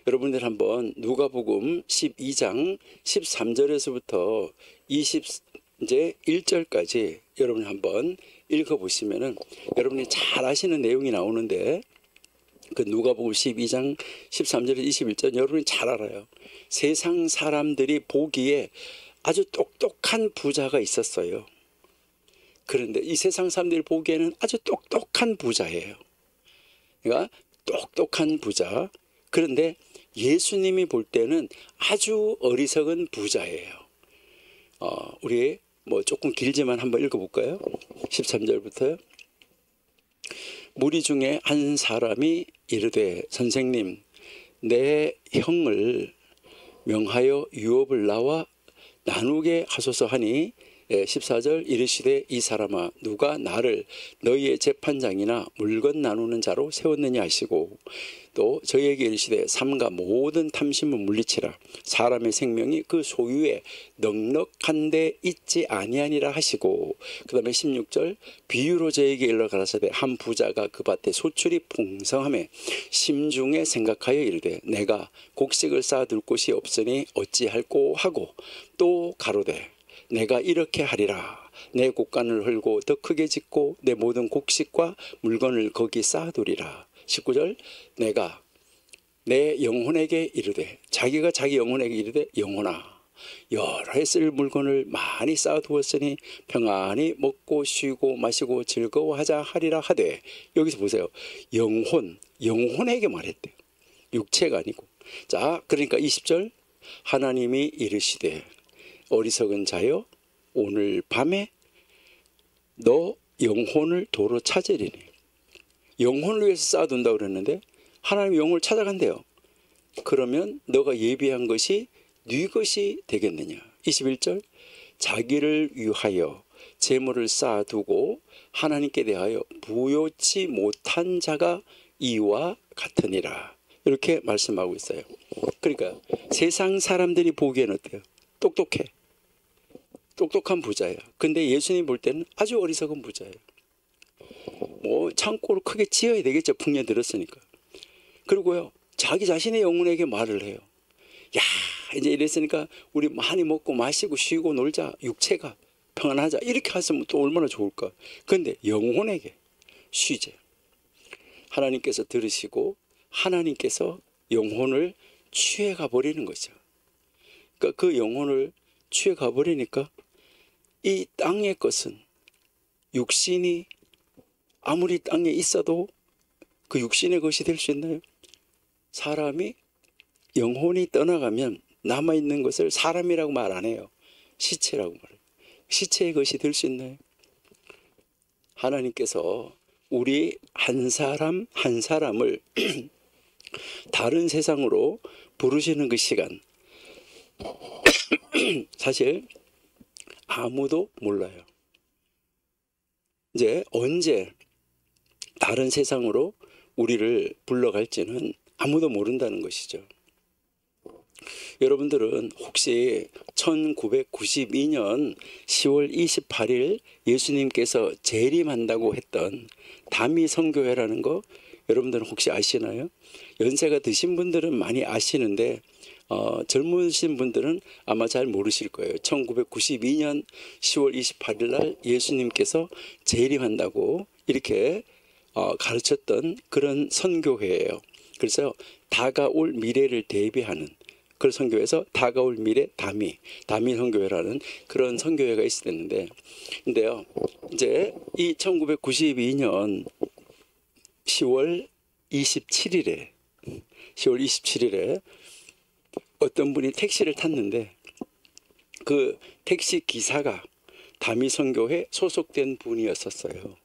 여러분들 한번 누가복음 12장 13절에서부터 1절까지 여러분 한번 읽어보시면은 여러분이 잘 아시는 내용이 나오는데, 그 누가복음 12장 13절에서 21절 여러분이 잘 알아요. 세상 사람들이 보기에 아주 똑똑한 부자가 있었어요. 그런데 이 세상 사람들이 보기에는 아주 똑똑한 부자예요. 그러니까 똑똑한 부자. 그런데 예수님이 볼 때는 아주 어리석은 부자예요. 우리 뭐 조금 길지만 한번 읽어볼까요? 13절부터요. 무리 중에 한 사람이 이르되 선생님, 내 형을 명하여 유업을 나와 나누게 하소서 하니 14절 이르시되 이 사람아 누가 나를 너희의 재판장이나 물건 나누는 자로 세웠느냐 하시고, 또 저희에게 이르시되 삼가 모든 탐심을 물리치라. 사람의 생명이 그 소유에 넉넉한 데 있지 아니하니라 하시고, 그 다음에 16절 비유로 저에게 일러 가라사대 한 부자가 그 밭에 소출이 풍성하매 심중에 생각하여 이르되 내가 곡식을 쌓아둘 곳이 없으니 어찌할꼬 하고, 또 가로되 내가 이렇게 하리라. 내 곡간을 헐고 더 크게 짓고 내 모든 곡식과 물건을 거기 쌓아두리라. 19절 내가 내 영혼에게 이르되, 자기가 자기 영혼에게 이르되 영혼아 여러 해 쓸 물건을 많이 쌓아두었으니 평안히 먹고 쉬고 마시고 즐거워하자 하리라 하되, 여기서 보세요. 영혼에게 말했대요. 육체가 아니고. 자, 그러니까 20절 하나님이 이르시되 어리석은 자여 오늘 밤에 너 영혼을 도로 찾으리니. 영혼을 위해서 쌓아둔다고 그랬는데 하나님 영혼을 찾아간대요. 그러면 너가 예비한 것이 네 것이 되겠느냐. 21절 자기를 위하여 재물을 쌓아두고 하나님께 대하여 부요치 못한 자가 이와 같으니라. 이렇게 말씀하고 있어요. 그러니까 세상 사람들이 보기에는 어때요? 똑똑한 부자예요. 근데 예수님 볼 때는 아주 어리석은 부자예요. 뭐 창고를 크게 지어야 되겠죠. 풍년 들었으니까. 그리고요, 자기 자신의 영혼에게 말을 해요. 야, 이제 이랬으니까 우리 많이 먹고 마시고 쉬고 놀자. 육체가 평안하자. 이렇게 하시면 또 얼마나 좋을까. 그런데 영혼에게 쉬재. 하나님께서 들으시고 하나님께서 영혼을 취해가 버리는 거죠. 그러니까 그 영혼을 취해가 버리니까 이 땅의 것은, 육신이 아무리 땅에 있어도 그 육신의 것이 될 수 있나요? 사람이 영혼이 떠나가면 남아있는 것을 사람이라고 말 안 해요. 시체라고 말해요. 시체의 것이 될 수 있나요? 하나님께서 우리 한 사람 한 사람을 다른 세상으로 부르시는 그 시간, 사실 아무도 몰라요. 이제 언제 다른 세상으로 우리를 불러갈지는 아무도 모른다는 것이죠. 여러분들은 혹시 1992년 10월 28일 예수님께서 재림한다고 했던 다미 선교회라는 거 여러분들은 혹시 아시나요? 연세가 드신 분들은 많이 아시는데 젊으신 분들은 아마 잘 모르실 거예요. 1992년 10월 28일 날 예수님께서 재림한다고 이렇게 가르쳤던 그런 선교회예요. 그래서 다가올 미래를 대비하는 그런 선교회에서 다가올 미래 다미 선교회라는 그런 선교회가 있었는데, 근데요, 이제 이 1992년 10월 27일에 어떤 분이 택시를 탔는데 그 택시 기사가 다미 선교회 소속된 분이었었어요.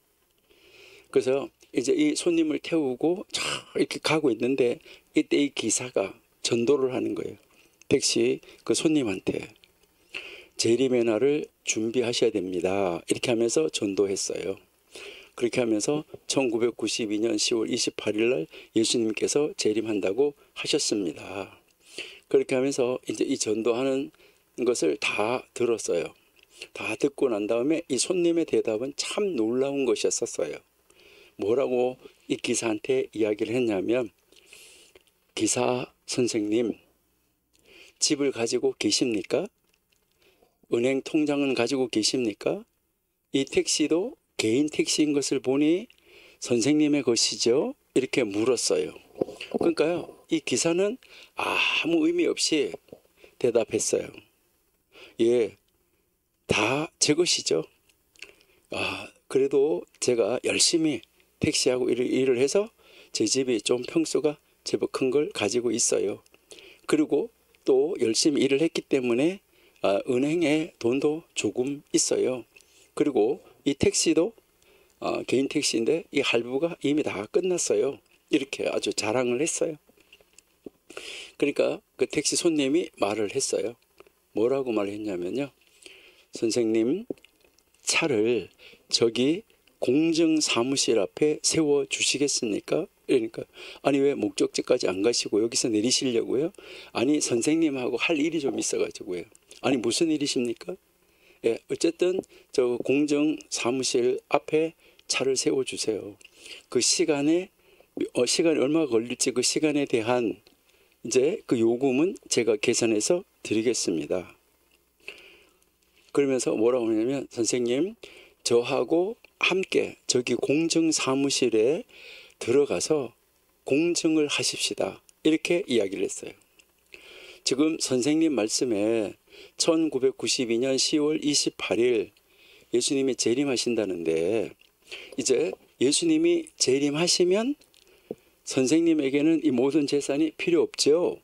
그래서 이제 이 손님을 태우고 이렇게 가고 있는데 이때 이 기사가 전도를 하는 거예요. 택시 그 손님한테 재림의 날을 준비하셔야 됩니다. 이렇게 하면서 전도했어요. 그렇게 하면서 1992년 10월 28일 날 예수님께서 재림한다고 하셨습니다. 그렇게 하면서 이제 이 전도하는 것을 다 들었어요. 다 듣고 난 다음에 이 손님의 대답은 참 놀라운 것이었어요. 뭐라고 이 기사한테 이야기를 했냐면, 기사 선생님, 집을 가지고 계십니까? 은행 통장은 가지고 계십니까? 이 택시도 개인 택시인 것을 보니 선생님의 것이죠? 이렇게 물었어요. 그러니까요, 이 기사는 아무 의미 없이 대답했어요. 예, 다 제 것이죠. 그래도 제가 열심히 택시하고 일을 해서 제 집이 좀 평수가 제법 큰 걸 가지고 있어요. 그리고 또 열심히 일을 했기 때문에 은행에 돈도 조금 있어요. 그리고 이 택시도 개인 택시인데 이 할부가 이미 다 끝났어요. 이렇게 아주 자랑을 했어요. 그러니까 그 택시 손님이 말을 했어요. 뭐라고 말했냐면요, 선생님, 차를 저기 공정 사무실 앞에 세워 주시겠습니까? 그러니까 아니 왜 목적지까지 안 가시고 여기서 내리시려고요? 아니 선생님하고 할 일이 좀 있어가지고요. 아니 무슨 일이십니까? 예, 어쨌든 저 공정 사무실 앞에 차를 세워 주세요. 그 시간이 얼마 걸릴지 그 시간에 대한 이제 그 요금은 제가 계산해서 드리겠습니다. 그러면서 뭐라고 하냐면, 선생님, 저하고 함께 저기 공정 사무실에 들어가서 공증을 하십시다. 이렇게 이야기를 했어요. 지금 선생님 말씀에 1992년 10월 28일 예수님이 재림하신다는데, 이제 예수님이 재림하시면 선생님에게는 이 모든 재산이 필요 없죠.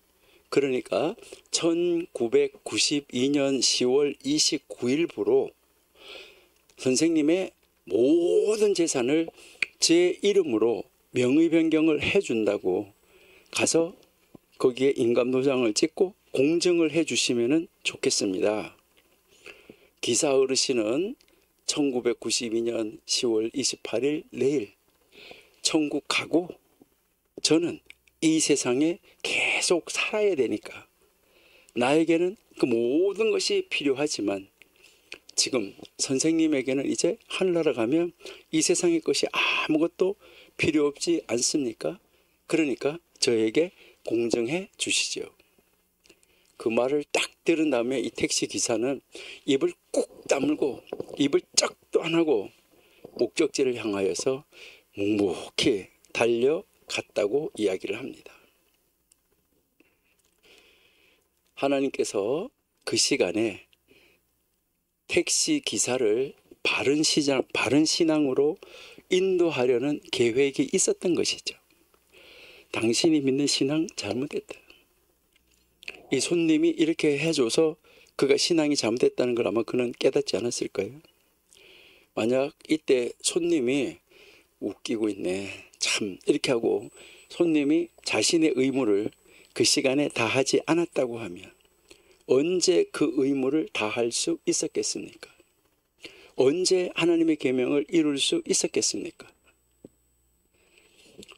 그러니까 1992년 10월 29일부로 선생님의 모든 재산을 제 이름으로 명의 변경을 해준다고 가서 거기에 인감도장을 찍고 공증을 해주시면 좋겠습니다. 기사 어르신은 1992년 10월 28일 내일 천국 가고 저는 이 세상에 계속 살아야 되니까 나에게는 그 모든 것이 필요하지만 지금 선생님에게는 이제 하늘나라 가면 이 세상의 것이 아무것도 필요 없지 않습니까? 그러니까 저에게 공증해 주시죠. 그 말을 딱 들은 다음에 이 택시 기사는 입을 꾹 다물고 입을 쩍도 안 하고 목적지를 향하여서 묵묵히 달려갔다고 이야기를 합니다. 하나님께서 그 시간에 택시 기사를 바른 신앙으로 인도하려는 계획이 있었던 것이죠. 당신이 믿는 신앙 잘못됐다. 이 손님이 이렇게 해줘서 그가 신앙이 잘못됐다는 걸 아마 그는 깨닫지 않았을까요? 만약 이때 손님이 웃기고 있네, 참, 이렇게 하고 손님이 자신의 의무를 그 시간에 다하지 않았다고 하면 언제 그 의무를 다할 수 있었겠습니까? 언제 하나님의 계명을 이룰 수 있었겠습니까?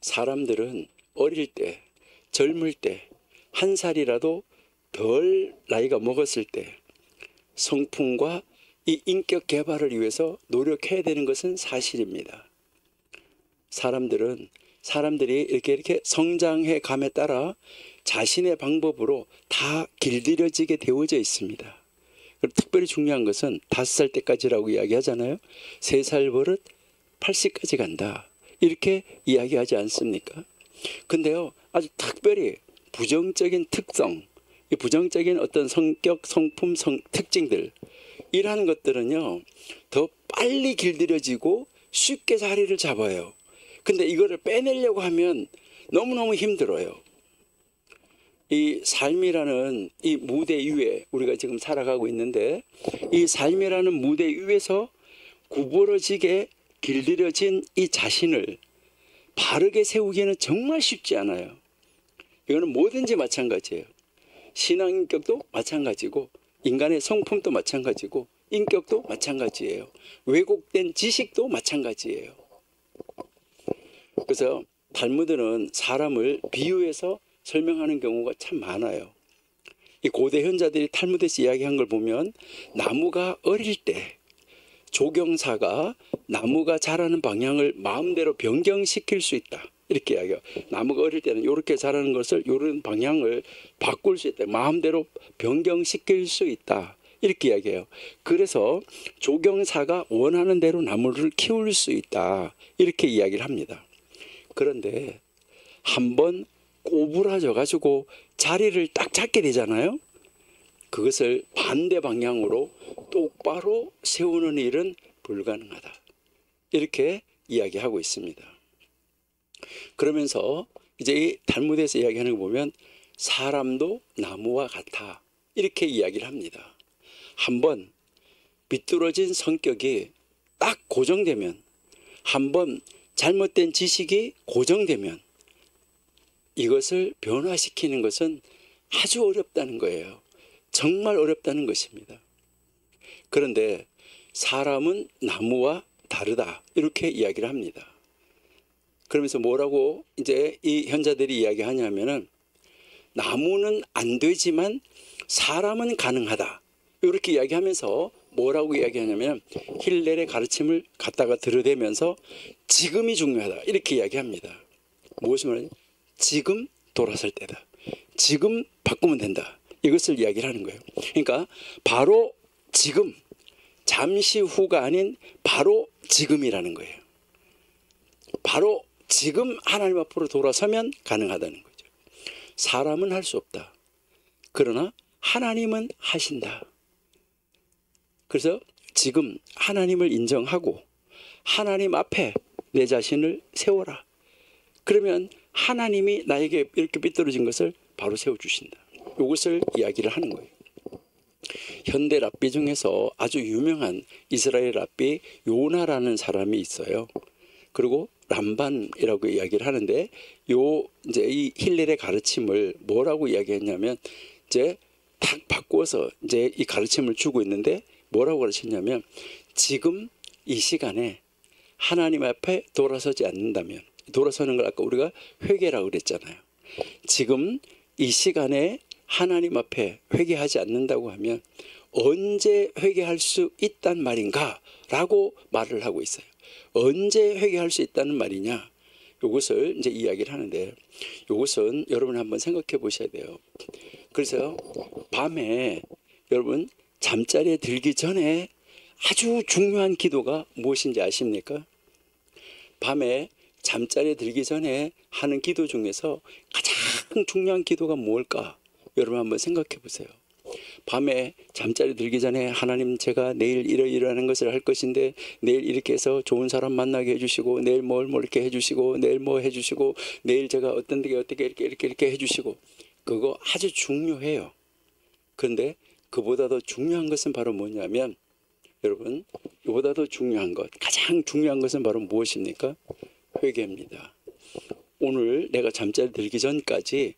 사람들은 어릴 때, 젊을 때 한 살이라도 덜 나이가 먹었을 때 성품과 이 인격 개발을 위해서 노력해야 되는 것은 사실입니다. 사람들이 이렇게 성장해 감에 따라 자신의 방법으로 다 길들여지게 되어져 있습니다. 그리고 특별히 중요한 것은 5살 때까지라고 이야기하잖아요. 3살 버릇 80까지 간다. 이렇게 이야기하지 않습니까? 근데요, 아주 특별히 부정적인 특성, 이 부정적인 어떤 성격, 성품, 특징들, 이러한 것들은요, 더 빨리 길들여지고 쉽게 자리를 잡아요. 근데 이거를 빼내려고 하면 너무너무 힘들어요. 이 삶이라는 이 무대 위에 우리가 지금 살아가고 있는데, 이 삶이라는 무대 위에서 구부러지게 길들여진 이 자신을 바르게 세우기는 정말 쉽지 않아요. 이거는 뭐든지 마찬가지예요. 신앙인격도 마찬가지고, 인간의 성품도 마찬가지고, 인격도 마찬가지예요. 왜곡된 지식도 마찬가지예요. 그래서 탈무드는 사람을 비유해서 설명하는 경우가 참 많아요. 이 고대 현자들이 탈무드에서 이야기한 걸 보면, 나무가 어릴 때 조경사가 나무가 자라는 방향을 마음대로 변경시킬 수 있다, 이렇게 이야기해요. 나무가 어릴 때는 이렇게 자라는 것을 이런 방향을 바꿀 수 있다, 마음대로 변경시킬 수 있다, 이렇게 이야기해요. 그래서 조경사가 원하는 대로 나무를 키울 수 있다, 이렇게 이야기를 합니다. 그런데 한번 꼬부라져 가지고 자리를 딱 잡게 되잖아요. 그것을 반대 방향으로 똑바로 세우는 일은 불가능하다, 이렇게 이야기하고 있습니다. 그러면서 이제 이 탈무드에서 이야기하는 거 보면, 사람도 나무와 같아, 이렇게 이야기를 합니다. 한번 비뚤어진 성격이 딱 고정되면, 한번 잘못된 지식이 고정되면 이것을 변화시키는 것은 아주 어렵다는 거예요. 정말 어렵다는 것입니다. 그런데 사람은 나무와 다르다, 이렇게 이야기를 합니다. 그러면서 뭐라고 이제 이 현자들이 이야기하냐면은, 나무는 안 되지만 사람은 가능하다, 이렇게 이야기하면서 뭐라고 이야기하냐면, 힐렐의 가르침을 갖다가 들여대면서 지금이 중요하다, 이렇게 이야기합니다. 무엇이 말하냐? 지금 돌아설 때다. 지금 바꾸면 된다. 이것을 이야기를 하는 거예요. 그러니까 바로 지금, 잠시 후가 아닌 바로 지금이라는 거예요. 바로 지금 하나님 앞으로 돌아서면 가능하다는 거죠. 사람은 할 수 없다. 그러나 하나님은 하신다. 그래서 지금 하나님을 인정하고 하나님 앞에 내 자신을 세워라. 그러면 하나님이 나에게 이렇게 삐뚤어진 것을 바로 세워주신다. 이것을 이야기를 하는 거예요. 현대 랍비 중에서 아주 유명한 이스라엘 랍비 요나라는 사람이 있어요. 그리고 람반이라고 이야기를 하는데, 이제 이 힐렐의 가르침을 뭐라고 이야기했냐면, 이제 탁 바꾸어서 이제 이 가르침을 주고 있는데, 뭐라고 가르쳤냐면, 지금 이 시간에 하나님 앞에 돌아서지 않는다면, 돌아서는 걸 아까 우리가 회개라고 그랬잖아요. 지금 이 시간에 하나님 앞에 회개하지 않는다고 하면 언제 회개할 수 있단 말인가? 라고 말을 하고 있어요. 언제 회개할 수 있다는 말이냐? 이것을 이제 이야기를 하는데, 이것은 여러분 한번 생각해 보셔야 돼요. 그래서 밤에 여러분 잠자리에 들기 전에 아주 중요한 기도가 무엇인지 아십니까? 밤에 잠자리에 들기 전에 하는 기도 중에서 가장 중요한 기도가 뭘까? 여러분 한번 생각해 보세요. 밤에 잠자리 들기 전에, 하나님, 제가 내일 이러이러하는 것을 할 것인데 내일 이렇게 해서 좋은 사람 만나게 해주시고, 내일 뭘 이렇게 해주시고, 내일 뭐 해주시고, 내일 제가 어떤 데 어떻게 이렇게 해주시고, 그거 아주 중요해요. 그런데 그보다 더 중요한 것은 바로 뭐냐면, 여러분, 이보다 더 중요한 것, 가장 중요한 것은 바로 무엇입니까? 회개입니다. 오늘 내가 잠자리 들기 전까지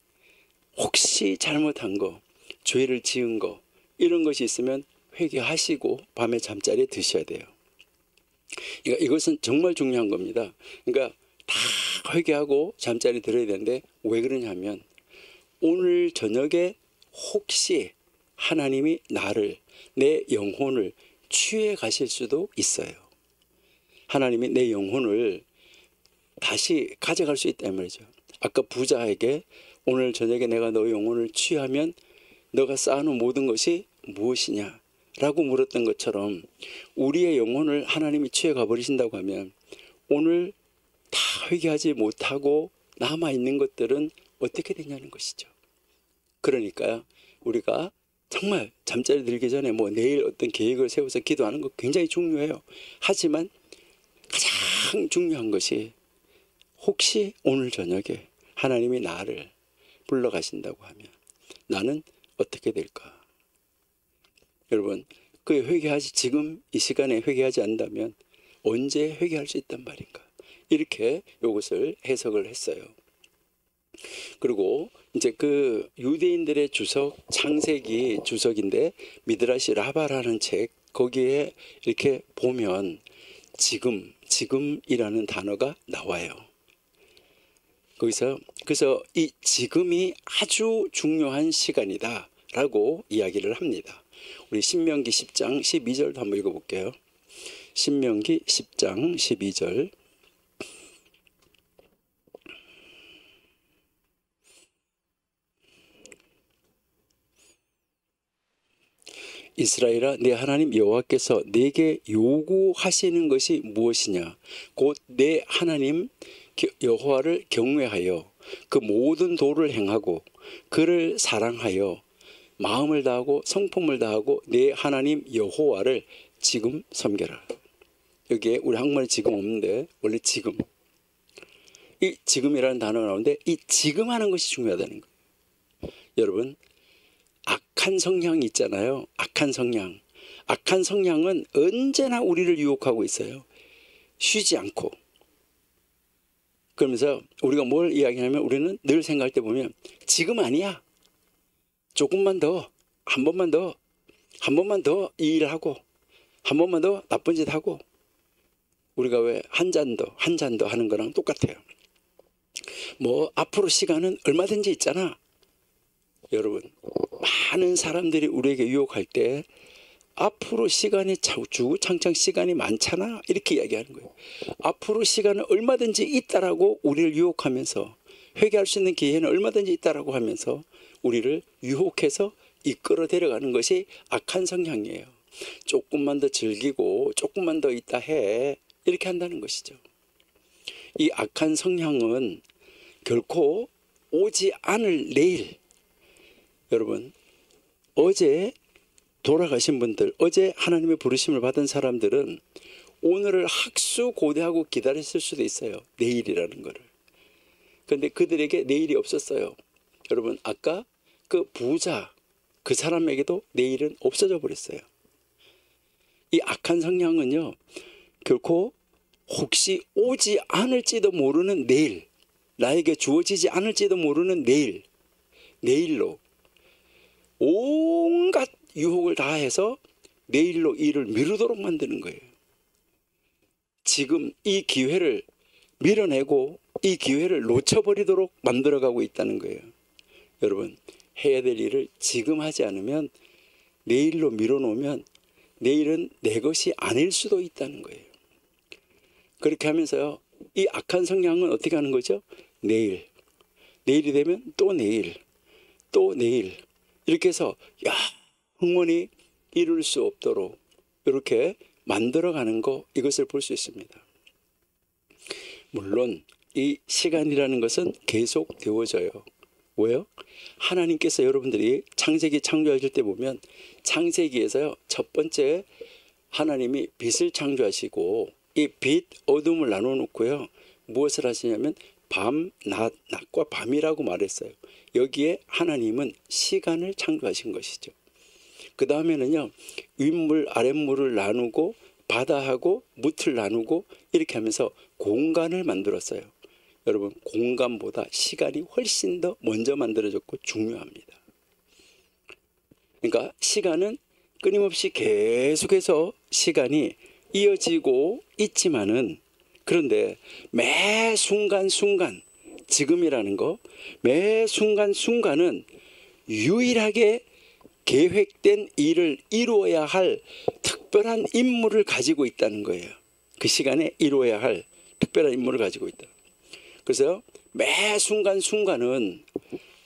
혹시 잘못한 거, 죄를 지은 거, 이런 것이 있으면 회개하시고 밤에 잠자리에 드셔야 돼요. 그러니까 이것은 정말 중요한 겁니다. 그러니까 다 회개하고 잠자리 들어야 되는데, 왜 그러냐면 오늘 저녁에 혹시 하나님이 나를, 내 영혼을 취해 가실 수도 있어요. 하나님이 내 영혼을 다시 가져갈 수 있다는 말이죠. 아까 부자에게 오늘 저녁에 내가 너 영혼을 취하면 너가 쌓아놓은 모든 것이 무엇이냐 라고 물었던 것처럼 우리의 영혼을 하나님이 취해 가버리신다고 하면 오늘 다 회개하지 못하고 남아있는 것들은 어떻게 되냐는 것이죠. 그러니까요, 우리가 정말 잠자리 들기 전에 뭐 내일 어떤 계획을 세워서 기도하는 거 굉장히 중요해요. 하지만 가장 중요한 것이 혹시 오늘 저녁에 하나님이 나를 불러가신다고 하면 나는 어떻게 될까? 여러분, 그 회개하지, 지금 이 시간에 회개하지 않는다면 언제 회개할 수 있단 말인가? 이렇게 이것을 해석을 했어요. 그리고 이제 그 유대인들의 주석, 창세기 주석인데 미드라시 라바라는 책, 거기에 이렇게 보면 지금이라는 단어가 나와요. 거기서 그래서 이 지금이 아주 중요한 시간이다 라고 이야기를 합니다. 우리 신명기 10장 12절도 한번 읽어볼게요. 신명기 10장 12절. 이스라엘아, 내 하나님 여호와께서 내게 요구하시는 것이 무엇이냐? 곧 내 하나님 여호와를 경외하여 그 모든 도를 행하고 그를 사랑하여 마음을 다하고 성품을 다하고 내 하나님 여호와를 지금 섬겨라. 여기에 우리 한국말에 지금 없는데 원래 지금, 이 지금이라는 단어가 나오는데 이 지금 하는 것이 중요하다는 거예요. 여러분, 악한 성향이 있잖아요. 악한 성향은 언제나 우리를 유혹하고 있어요. 쉬지 않고. 그러면서 우리가 뭘 이야기하냐면 우리는 늘 생각할 때 보면 지금 아니야. 조금만 더, 한 번만 더 이 일하고 한 번만 더 나쁜 짓 하고. 우리가 왜 한 잔 더 하는 거랑 똑같아요. 뭐 앞으로 시간은 얼마든지 있잖아. 여러분, 많은 사람들이 우리에게 유혹할 때 앞으로 시간이 주구장창 시간이 많잖아 이렇게 이야기하는 거예요. 앞으로 시간은 얼마든지 있다라고 우리를 유혹하면서, 회개할 수 있는 기회는 얼마든지 있다라고 하면서 우리를 유혹해서 이끌어 데려가는 것이 악한 성향이에요. 조금만 더 즐기고 조금만 더 있다 해, 이렇게 한다는 것이죠. 이 악한 성향은 결코 오지 않을 내일. 여러분, 어제 돌아가신 분들, 어제 하나님의 부르심을 받은 사람들은 오늘을 학수고대하고 기다렸을 수도 있어요. 내일이라는 거를. 그런데 그들에게 내일이 없었어요. 여러분, 아까 그 부자, 그 사람에게도 내일은 없어져 버렸어요. 이 악한 성향은요, 결코 혹시 오지 않을지도 모르는 내일, 나에게 주어지지 않을지도 모르는 내일로 온갖 유혹을 다해서 내일로 일을 미루도록 만드는 거예요. 지금 이 기회를 밀어내고 이 기회를 놓쳐버리도록 만들어가고 있다는 거예요. 여러분, 해야 될 일을 지금 하지 않으면 내일로 밀어놓으면 내일은 내 것이 아닐 수도 있다는 거예요. 그렇게 하면서요, 이 악한 성향은 어떻게 하는 거죠? 내일이 되면 또 내일 이렇게 해서 영원히 이룰 수 없도록 이렇게 만들어가는 거, 이것을 볼 수 있습니다. 물론 이 시간이라는 것은 계속 되어져요. 왜요? 하나님께서 여러분들이 창세기 창조하실 때 보면 창세기에서요, 첫 번째 하나님이 빛을 창조하시고 이 빛, 어둠을 나눠 놓고요, 무엇을 하시냐면 밤, 낮과 밤이라고 말했어요. 여기에 하나님은 시간을 창조하신 것이죠. 그 다음에는요, 윗물, 아랫물을 나누고 바다하고 무틀 나누고 이렇게 하면서 공간을 만들었어요. 여러분, 공간보다 시간이 훨씬 더 먼저 만들어졌고 중요합니다. 그러니까 시간은 끊임없이 계속해서 시간이 이어지고 있지만은, 그런데 매 순간순간, 지금이라는 거, 매 순간순간은 유일하게 계획된 일을 이루어야 할 특별한 임무를 가지고 있다는 거예요. 그 시간에 이루어야 할 특별한 임무를 가지고 있다. 그래서 매 순간순간은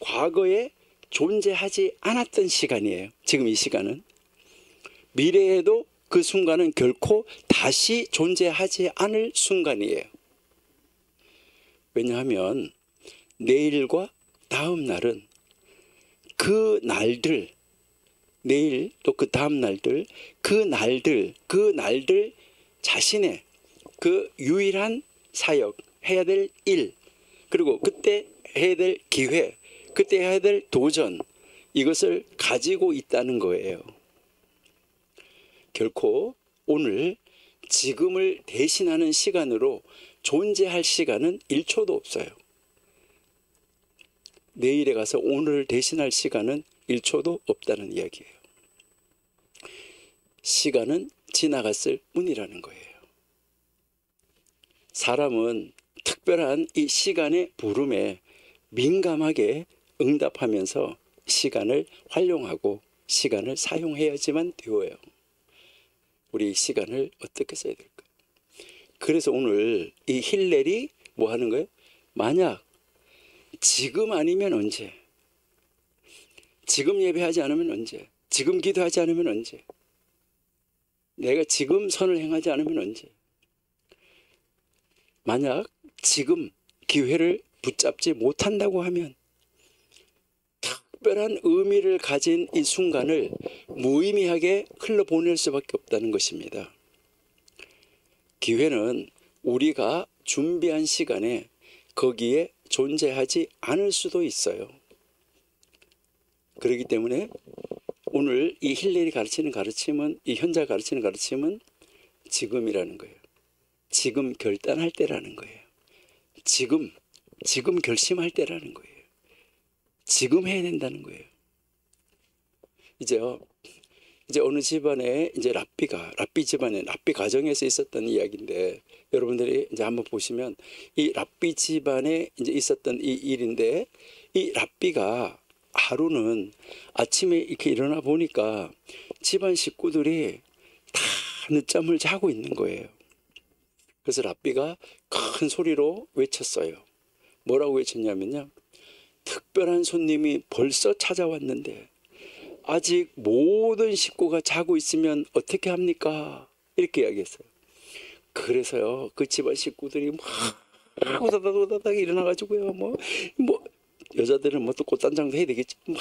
과거에 존재하지 않았던 시간이에요. 지금 이 시간은. 미래에도 그 순간은 결코 다시 존재하지 않을 순간이에요. 왜냐하면 내일과 다음 날은 그 날들, 내일 또 그 다음 날들, 그 날들 자신의 그 유일한 사역, 해야 될 일, 그리고 그때 해야 될 기회, 그때 해야 될 도전, 이것을 가지고 있다는 거예요. 결코 오늘 지금을 대신하는 시간으로 존재할 시간은 1초도 없어요. 내일에 가서 오늘을 대신할 시간은 1초도 없다는 이야기예요. 시간은 지나갔을 뿐이라는 거예요. 사람은 특별한 이 시간의 부름에 민감하게 응답하면서 시간을 활용하고 시간을 사용해야지만 되어요. 우리 시간을 어떻게 써야 될까? 그래서 오늘 이 힐렐이 뭐 하는 거예요? 만약 지금 아니면 언제? 지금 예배하지 않으면 언제? 지금 기도하지 않으면 언제? 내가 지금 선을 행하지 않으면 언제? 만약 지금 기회를 붙잡지 못한다고 하면 특별한 의미를 가진 이 순간을 무의미하게 흘러보낼 수밖에 없다는 것입니다. 기회는 우리가 준비한 시간에 거기에 존재하지 않을 수도 있어요. 그렇기 때문에 오늘 이 힐렐이 가르치는 가르침은, 이 현자가 가르치는 가르침은 지금이라는 거예요. 지금 결단할 때라는 거예요. 지금 결심할 때라는 거예요. 지금 해야 된다는 거예요. 이제 어느 집안에 이제 랍비 집안에 랍비 가정에서 있었던 이야기인데, 여러분들이 이제 한번 보시면 이 랍비 집안에 이제 있었던 이 일인데, 이 랍비가 하루는 아침에 이렇게 일어나 보니까 집안 식구들이 다 늦잠을 자고 있는 거예요. 그래서 랍비가 큰 소리로 외쳤어요. 뭐라고 외쳤냐면요, 특별한 손님이 벌써 찾아왔는데 아직 모든 식구가 자고 있으면 어떻게 합니까? 이렇게 이야기했어요. 그래서요, 그 집안 식구들이 막 우다닥 일어나가지고요, 뭐 여자들은 뭐 또 꽃단장도 해야 되겠지, 막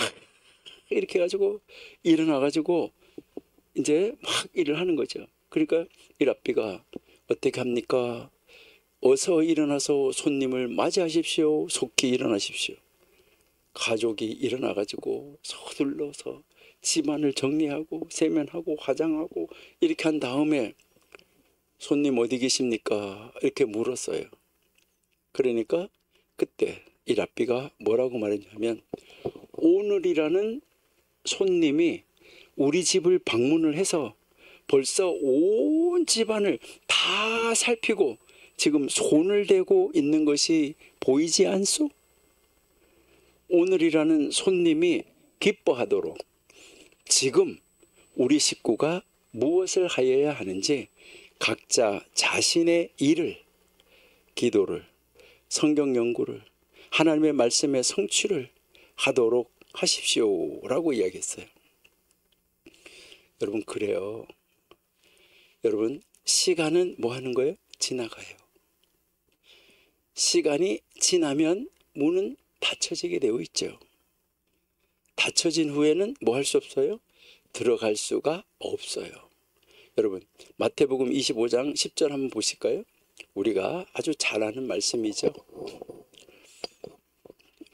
이렇게 해가지고 일어나가지고 이제 막 일을 하는 거죠. 그러니까 이 랍비가 어떻게 합니까? 어서 일어나서 손님을 맞이하십시오. 속히 일어나십시오. 가족이 일어나가지고 서둘러서 집안을 정리하고 세면하고 화장하고 이렇게 한 다음에 손님 어디 계십니까? 이렇게 물었어요. 그러니까 그때 이 랍비가 뭐라고 말했냐면, 오늘이라는 손님이 우리 집을 방문을 해서 벌써 온 집안을 다 살피고 지금 손을 대고 있는 것이 보이지 않소? 오늘이라는 손님이 기뻐하도록 지금 우리 식구가 무엇을 하여야 하는지 각자 자신의 일을, 기도를, 성경 연구를, 하나님의 말씀의 성취를 하도록 하십시오 라고 이야기했어요. 여러분, 그래요. 여러분, 시간은 뭐 하는 거예요? 지나가요. 시간이 지나면 문은 닫혀지게 되어 있죠. 닫혀진 후에는 뭐 할 수 없어요? 들어갈 수가 없어요. 여러분, 마태복음 25장 10절 한번 보실까요? 우리가 아주 잘 아는 말씀이죠.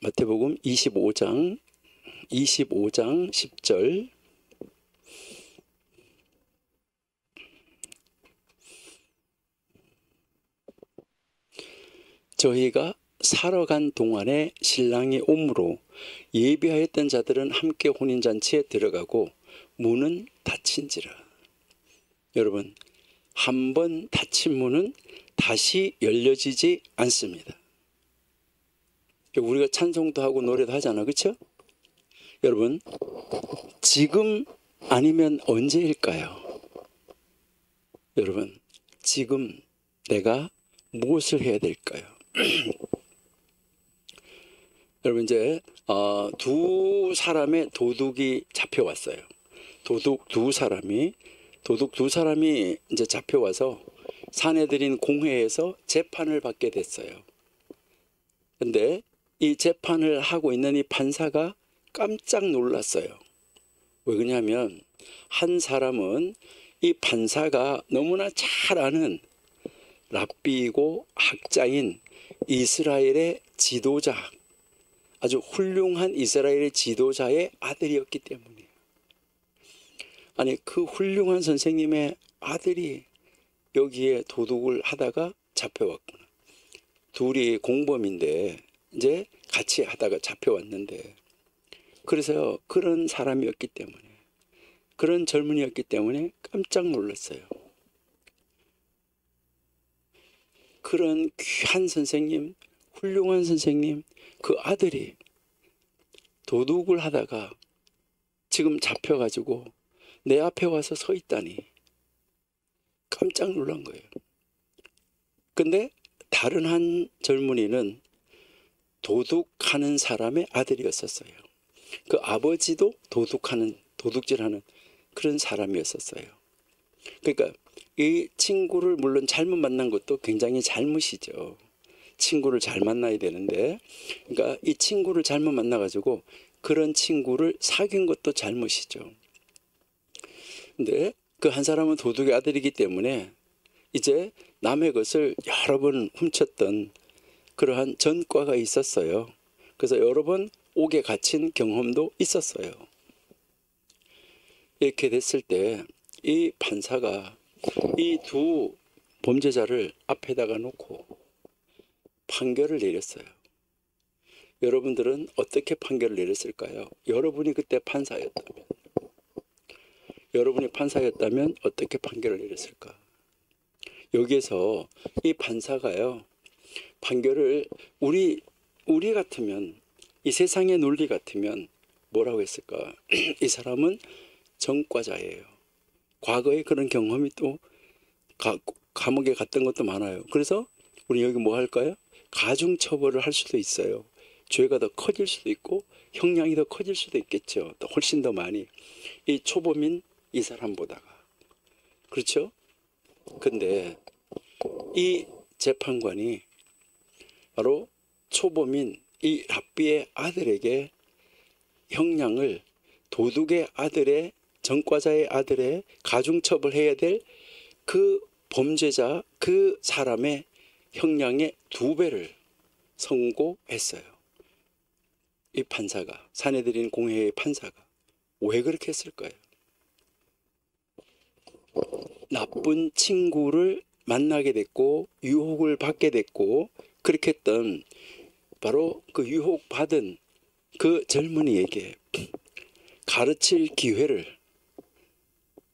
마태복음 25장 10절. 저희가 사러 간 동안에 신랑이 오므로 예비하였던 자들은 함께 혼인잔치에 들어가고 문은 닫힌지라. 여러분, 한 번 닫힌 문은 다시 열려지지 않습니다. 우리가 찬송도 하고 노래도 하잖아, 그렇죠? 여러분, 지금 아니면 언제일까요? 여러분, 지금 내가 무엇을 해야 될까요? 여러분, 이제 두 사람의 도둑이 잡혀왔어요. 도둑 두 사람이 이제 잡혀와서 사내들인 공회에서 재판을 받게 됐어요. 근데 이 재판을 하고 있는 이 판사가 깜짝 놀랐어요. 왜 그러냐면 한 사람은 이 판사가 너무나 잘 아는 랍비이고 학자인 이스라엘의 지도자, 아주 훌륭한 이스라엘의 지도자의 아들이었기 때문이에요. 아니, 그 훌륭한 선생님의 아들이 여기에 도둑을 하다가 잡혀왔구나. 둘이 공범인데 이제 같이 하다가 잡혀왔는데, 그래서 그런 사람이었기 때문에, 그런 젊은이였기 때문에 깜짝 놀랐어요. 그런 귀한 선생님, 훌륭한 선생님, 그 아들이 도둑을 하다가 지금 잡혀가지고 내 앞에 와서 서 있다니 깜짝 놀란 거예요. 근데 다른 한 젊은이는 도둑하는 사람의 아들이었었어요. 그 아버지도 도둑질하는 그런 사람이었었어요. 그러니까 이 친구를 물론 잘못 만난 것도 굉장히 잘못이죠. 친구를 잘 만나야 되는데, 그러니까 이 친구를 잘못 만나가지고 그런 친구를 사귄 것도 잘못이죠. 근데 그 한 사람은 도둑의 아들이기 때문에 이제 남의 것을 여러 번 훔쳤던 그러한 전과가 있었어요. 그래서 여러 번 옥에 갇힌 경험도 있었어요. 이렇게 됐을 때 이 판사가 이 두 범죄자를 앞에다가 놓고 판결을 내렸어요. 여러분들은 어떻게 판결을 내렸을까요? 여러분이 그때 판사였다면, 어떻게 판결을 내렸을까? 여기에서 이 판사가요, 판결을 우리 같으면, 이 세상의 논리 같으면 뭐라고 했을까? 이 사람은 전과자예요. 과거에 그런 경험이 또 감옥에 갔던 것도 많아요. 그래서 우리 여기 뭐 할까요? 가중처벌을 할 수도 있어요. 죄가 더 커질 수도 있고 형량이 더 커질 수도 있겠죠. 또 훨씬 더 많이. 이 초범인 이 사람보다가. 그렇죠? 근데 이 재판관이 바로 초범인 이 랍비의 아들에게 형량을 도둑의 아들의, 전과자의 아들의 가중처벌해야 될 그 범죄자, 그 사람의 형량의 2배를 선고했어요. 이 판사가, 사내들인 공회의 판사가. 왜 그렇게 했을까요? 나쁜 친구를 만나게 됐고 유혹을 받게 됐고 그렇게 했던 바로 그 유혹받은 그 젊은이에게 가르칠 기회를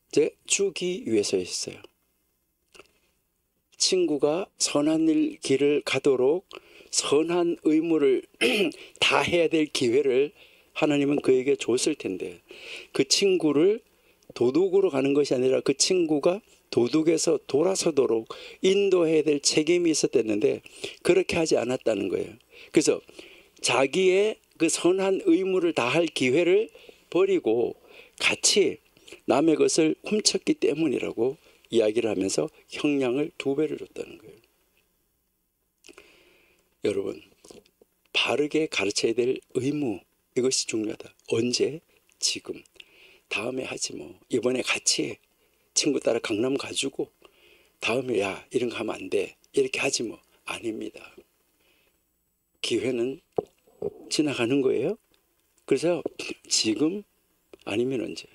이제 주기 위해서였어요. 친구가 선한 길을 가도록 선한 의무를 다 해야 될 기회를 하나님은 그에게 줬을 텐데, 그 친구를 도둑으로 가는 것이 아니라 그 친구가 도둑에서 돌아서도록 인도해야 될 책임이 있었댔는데 그렇게 하지 않았다는 거예요. 그래서 자기의 그 선한 의무를 다할 기회를 버리고 같이 남의 것을 훔쳤기 때문이라고 이야기를 하면서 형량을 2배를 줬다는 거예요. 여러분, 바르게 가르쳐야 될 의무, 이것이 중요하다. 언제? 지금. 다음에 하지 뭐. 이번에 같이 친구 따라 강남 가지고 다음에 야 이런 거 하면 안 돼. 이렇게 하지 뭐. 아닙니다. 기회는 지나가는 거예요. 그래서 지금 아니면 언제.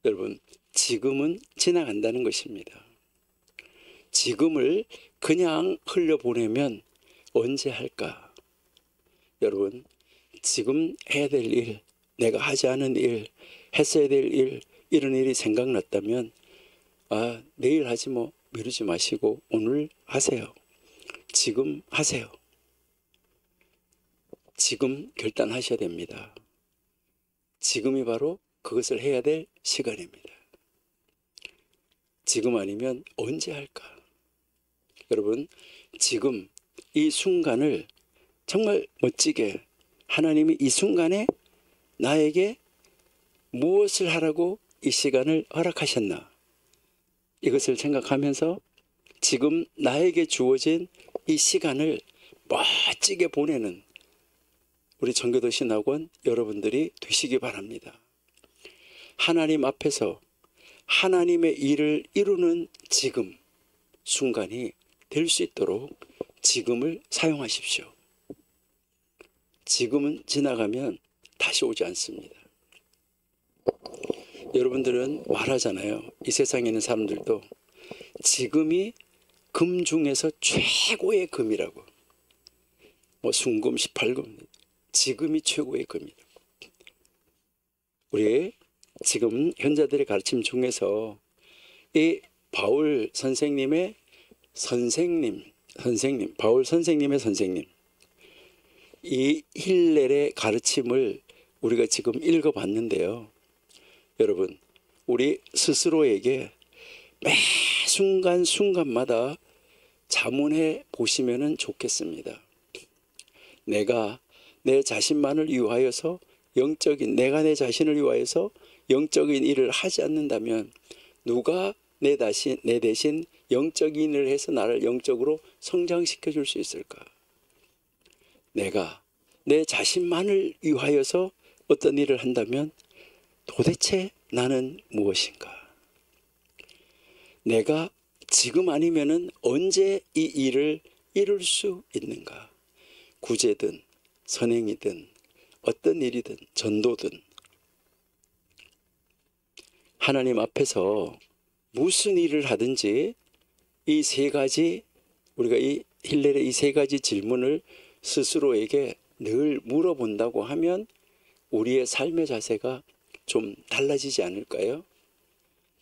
여러분, 지금은 지나간다는 것입니다. 지금을 그냥 흘려보내면 언제 할까? 여러분, 지금 해야 될 일, 내가 하지 않은 일, 했어야 될 일, 이런 일이 생각났다면 내일 하지 뭐 미루지 마시고 오늘 하세요. 지금 하세요. 지금 결단하셔야 됩니다. 지금이 바로 그것을 해야 될 시간입니다. 지금 아니면 언제 할까? 여러분, 지금 이 순간을 정말 멋지게 하나님이 이 순간에 나에게 무엇을 하라고 이 시간을 허락하셨나? 이것을 생각하면서 지금 나에게 주어진 이 시간을 멋지게 보내는 우리 정교도 신학원 여러분들이 되시기 바랍니다. 하나님 앞에서 하나님의 일을 이루는 지금 순간이 될 수 있도록 지금을 사용하십시오. 지금은 지나가면 다시 오지 않습니다. 여러분들은 말하잖아요. 이 세상에 있는 사람들도 지금이 금 중에서 최고의 금이라고. 뭐 순금 18금, 지금이 최고의 금이라고. 우리 지금 현자들의 가르침 중에서 이 바울 선생님의 선생님, 바울 선생님의 선생님, 이 힐렐의 가르침을 우리가 지금 읽어봤는데요. 여러분, 우리 스스로에게 매 순간순간마다 자문해 보시면 좋겠습니다. 내가 내 자신만을 위하여서 내가 내 자신을 위하여서 영적인 일을 하지 않는다면 누가 내 대신 영적인 일을 해서 나를 영적으로 성장시켜 줄 수 있을까? 내가 내 자신만을 위하여서 어떤 일을 한다면 도대체 나는 무엇인가? 내가 지금 아니면은 언제 이 일을 이룰 수 있는가? 구제든 선행이든 어떤 일이든 전도든 하나님 앞에서 무슨 일을 하든지 이 세 가지, 우리가 이 힐렐의 이 세 가지 질문을 스스로에게 늘 물어본다고 하면 우리의 삶의 자세가 좀 달라지지 않을까요?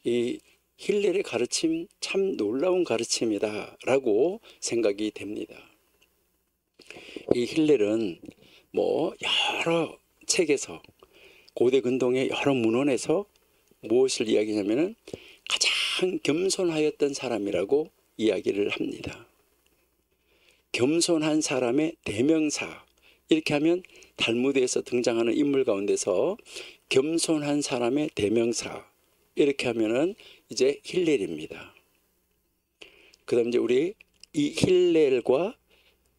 이 힐렐의 가르침 참 놀라운 가르침이다 라고 생각이 됩니다. 이 힐렐은 뭐 여러 책에서 고대 근동의 여러 문헌에서 무엇을 이야기하냐면은 가장 겸손하였던 사람이라고 이야기를 합니다. 겸손한 사람의 대명사, 이렇게 하면 달무드에서 등장하는 인물 가운데서 겸손한 사람의 대명사, 이렇게 하면은 이제 힐렐입니다. 그다음 이제 우리 이 힐렐과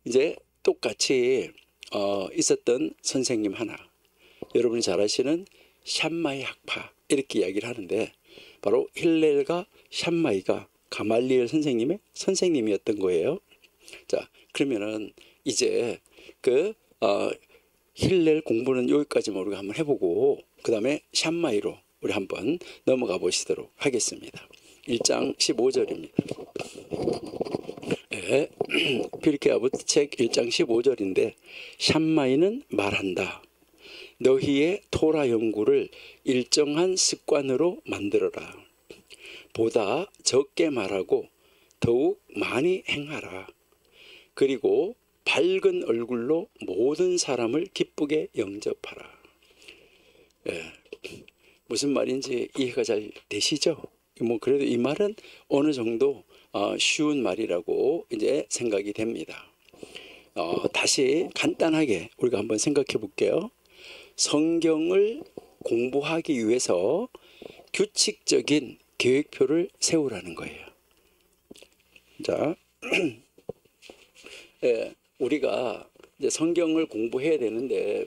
이제 똑같이 있었던 선생님 하나, 여러분이 잘 아시는 샴마이 학파, 이렇게 이야기를 하는데 바로 힐렐과 샴마이가 가말리엘 선생님의 선생님이었던 거예요. 자, 그러면은 이제 그 힐렐 공부는 여기까지만 우리가 한번 해보고 그 다음에 샴마이로 우리 한번 넘어가 보시도록 하겠습니다. 1장 15절입니다. 네, pirkei avot 책 1장 15절인데 샴마이는 말한다. 너희의 토라 연구를 일정한 습관으로 만들어라. 보다 적게 말하고 더욱 많이 행하라. 그리고 밝은 얼굴로 모든 사람을 기쁘게 영접하라. 예, 무슨 말인지 이해가 잘 되시죠? 뭐 그래도 이 말은 어느 정도 쉬운 말이라고 이제 생각이 됩니다. 다시 간단하게 우리가 한번 생각해 볼게요. 성경을 공부하기 위해서 규칙적인 계획표를 세우라는 거예요. 자, 예, 우리가 이제 성경을 공부해야 되는데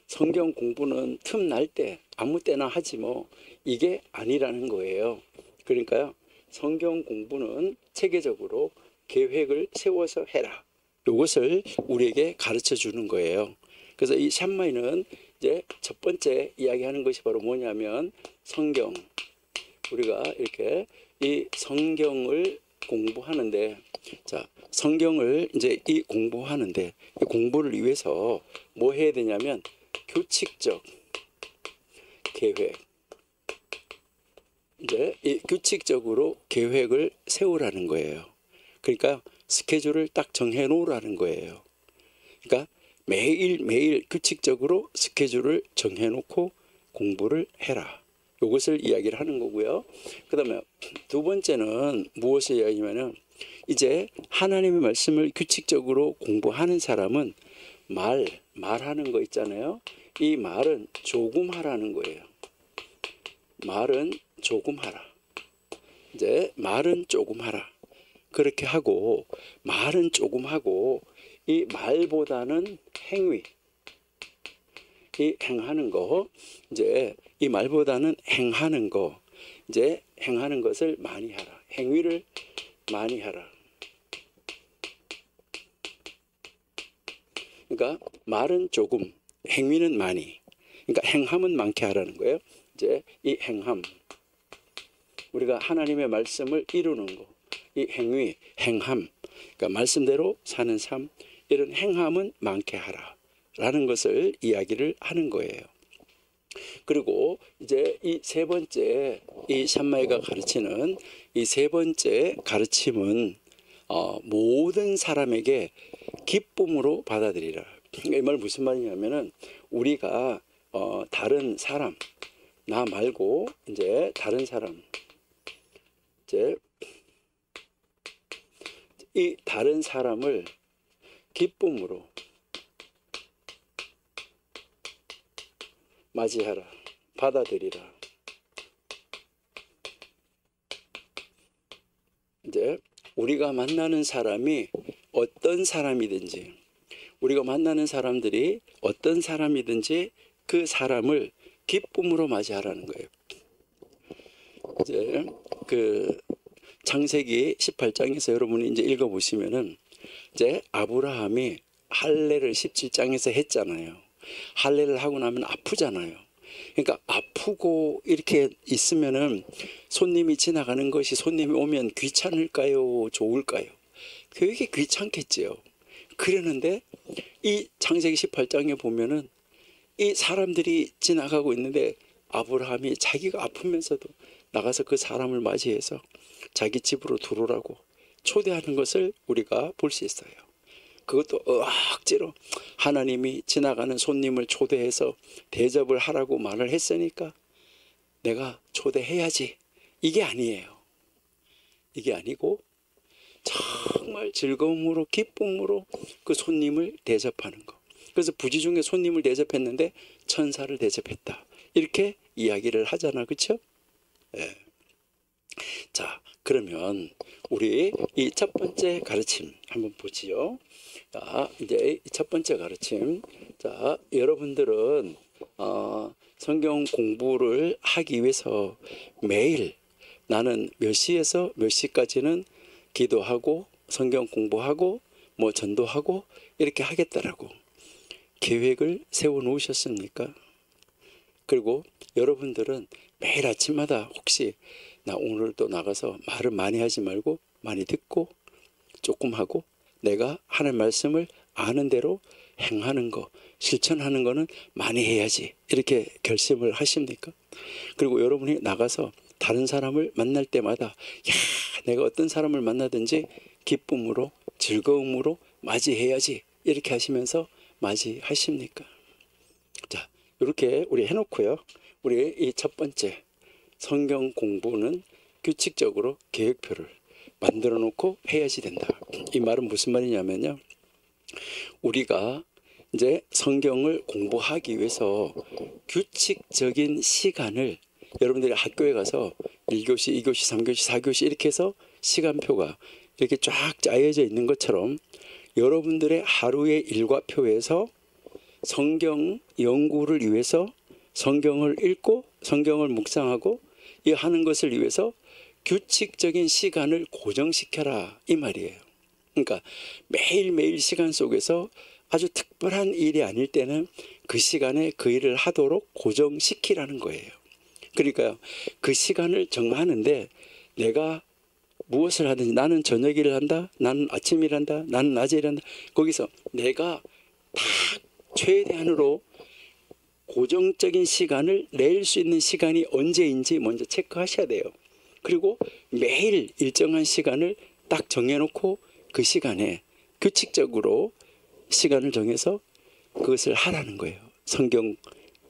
성경 공부는 틈날 때 아무 때나 하지 뭐 이게 아니라는 거예요. 그러니까요, 성경 공부는 체계적으로 계획을 세워서 해라. 이것을 우리에게 가르쳐 주는 거예요. 그래서 이 샴마이는 이제 첫 번째 이야기하는 것이 바로 뭐냐면 성경, 우리가 이렇게 이 성경을 공부하는데, 자, 성경을 이제 이 공부하는데 이 공부를 위해서 뭐 해야 되냐면 규칙적 계획, 이제 이 규칙적으로 계획을 세우라는 거예요. 그러니까 스케줄을 딱 정해 놓으라는 거예요. 그러니까 매일매일 규칙적으로 스케줄을 정해 놓고 공부를 해라. 이것을 이야기를 하는 거고요. 그 다음에 두 번째는 무엇을 이야기하냐면 이제 하나님의 말씀을 규칙적으로 공부하는 사람은 말하는 거 있잖아요. 이 말은 조금 하라는 거예요. 말은 조금 하라. 이제 말은 조금 하라. 그렇게 하고 말은 조금 하고 이 말보다는 행위, 이 행하는 거, 이제 이 말보다는 행하는 거, 이제 행하는 것을 많이 하라. 행위를 많이 하라. 그러니까 말은 조금, 행위는 많이. 그러니까 행함은 많게 하라는 거예요. 이제 이 행함, 우리가 하나님의 말씀을 이루는 거, 이 행위, 행함, 그러니까 말씀대로 사는 삶, 이런 행함은 많게 하라라는 것을 이야기를 하는 거예요. 그리고 이제 이 세 번째, 이 샴마이가 가르치는 이 세 번째 가르침은 모든 사람에게 기쁨으로 받아들이라. 이 말 무슨 말이냐면은 우리가 다른 사람, 나 말고 이제 다른 사람, 이제 이 다른 사람을 기쁨으로 맞이하라, 받아들이라. 이제 우리가 만나는 사람이 어떤 사람이든지, 우리가 만나는 사람들이 어떤 사람이든지 그 사람을 기쁨으로 맞이하라는 거예요. 이제 그 창세기 18장에서 여러분이 이제 읽어보시면은 이제 아브라함이 할례를 17장에서 했잖아요. 할례를 하고 나면 아프잖아요. 그러니까 아프고 이렇게 있으면은 손님이 지나가는 것이 손님이 오면 귀찮을까요? 좋을까요? 되게 귀찮겠지요. 그러는데 이 창세기 18장에 보면은 이 사람들이 지나가고 있는데 아브라함이 자기가 아프면서도 나가서 그 사람을 맞이해서 자기 집으로 들어오라고 초대하는 것을 우리가 볼 수 있어요. 그것도 억지로 하나님이 지나가는 손님을 초대해서 대접을 하라고 말을 했으니까 내가 초대해야지. 이게 아니에요. 이게 아니고 정말 즐거움으로 기쁨으로 그 손님을 대접하는 거. 그래서 부지 중에 손님을 대접했는데 천사를 대접했다. 이렇게 이야기를 하잖아. 그렇죠? 예. 자, 그러면 우리 이 첫 번째 가르침 한번 보지요. 자, 이제 첫 번째 가르침. 자, 여러분들은 성경 공부를 하기 위해서 매일 나는 몇 시에서 몇 시까지는 기도하고 성경 공부하고 뭐 전도하고 이렇게 하겠다라고 계획을 세워 놓으셨습니까? 그리고 여러분들은 매일 아침마다 혹시 나 오늘도 나가서 말을 많이 하지 말고 많이 듣고 조금 하고 내가 하는 말씀을 아는 대로 행하는 거, 실천하는 거는 많이 해야지 이렇게 결심을 하십니까? 그리고 여러분이 나가서 다른 사람을 만날 때마다 내가 어떤 사람을 만나든지 기쁨으로 즐거움으로 맞이해야지 이렇게 하시면서 맞이하십니까? 자, 이렇게 우리 해놓고요. 우리 이 첫 번째 성경 공부는 규칙적으로 계획표를 만들어 놓고 해야지 된다. 이 말은 무슨 말이냐면요. 우리가 이제 성경을 공부하기 위해서 규칙적인 시간을 여러분들이 학교에 가서 1교시, 2교시, 3교시, 4교시 이렇게 해서 시간표가 이렇게 쫙 짜여져 있는 것처럼 여러분들의 하루의 일과표에서 성경 연구를 위해서 성경을 읽고 성경을 묵상하고 이 하는 것을 위해서 규칙적인 시간을 고정시켜라 이 말이에요. 그러니까 매일매일 시간 속에서 아주 특별한 일이 아닐 때는 그 시간에 그 일을 하도록 고정시키라는 거예요. 그러니까요, 그 시간을 정하는데 내가 무엇을 하든지 나는 저녁 일을 한다, 나는 아침 일을 한다, 나는 낮에 일을 한다. 거기서 내가 다 최대한으로 고정적인 시간을 낼 수 있는 시간이 언제인지 먼저 체크하셔야 돼요. 그리고 매일 일정한 시간을 딱 정해놓고 그 시간에 규칙적으로 시간을 정해서 그것을 하라는 거예요. 성경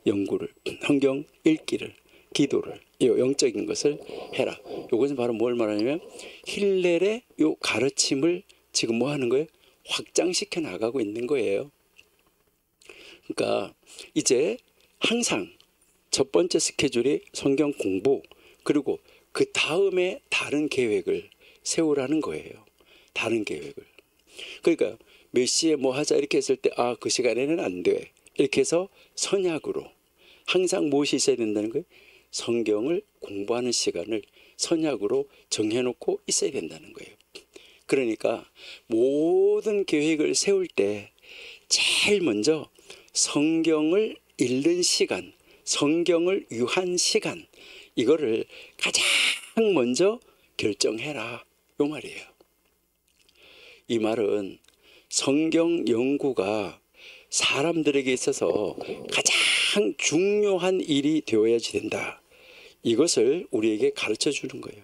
연구를, 성경 읽기를, 기도를, 이 영적인 것을 해라. 이것은 바로 뭘 말하냐면 힐렐의 요 가르침을 지금 뭐 하는 거예요? 확장시켜 나가고 있는 거예요. 그러니까 이제 항상 첫 번째 스케줄이 성경 공부, 그리고 그 다음에 다른 계획을 세우라는 거예요. 다른 계획을. 그러니까 몇 시에 뭐 하자 이렇게 했을 때 그 시간에는 안 돼. 이렇게 해서 선약으로 항상 무엇이 있어야 된다는 거예요? 성경을 공부하는 시간을 선약으로 정해놓고 있어야 된다는 거예요. 그러니까 모든 계획을 세울 때 제일 먼저 성경을 읽는 시간, 성경을 유한 시간, 이거를 가장 먼저 결정해라, 요 말이에요. 이 말은 성경 연구가 사람들에게 있어서 가장 중요한 일이 되어야지 된다. 이것을 우리에게 가르쳐 주는 거예요.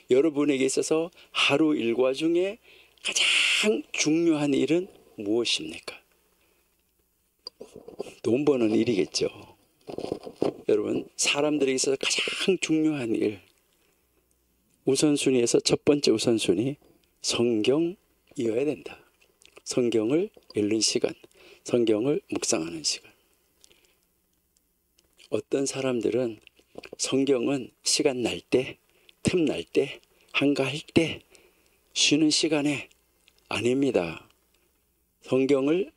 여러분에게 있어서 하루 일과 중에 가장 중요한 일은 무엇입니까? 돈 버는 일이겠죠. 여러분, 사람들에게 있어서 가장 중요한 일, 우선순위에서 첫 번째 우선순위, 성경이어야 된다. 성경을 읽는 시간, 성경을 묵상하는 시간. 어떤 사람들은 성경은 시간 날 때, 틈 날 때, 한가할 때, 쉬는 시간에, 아닙니다. 성경을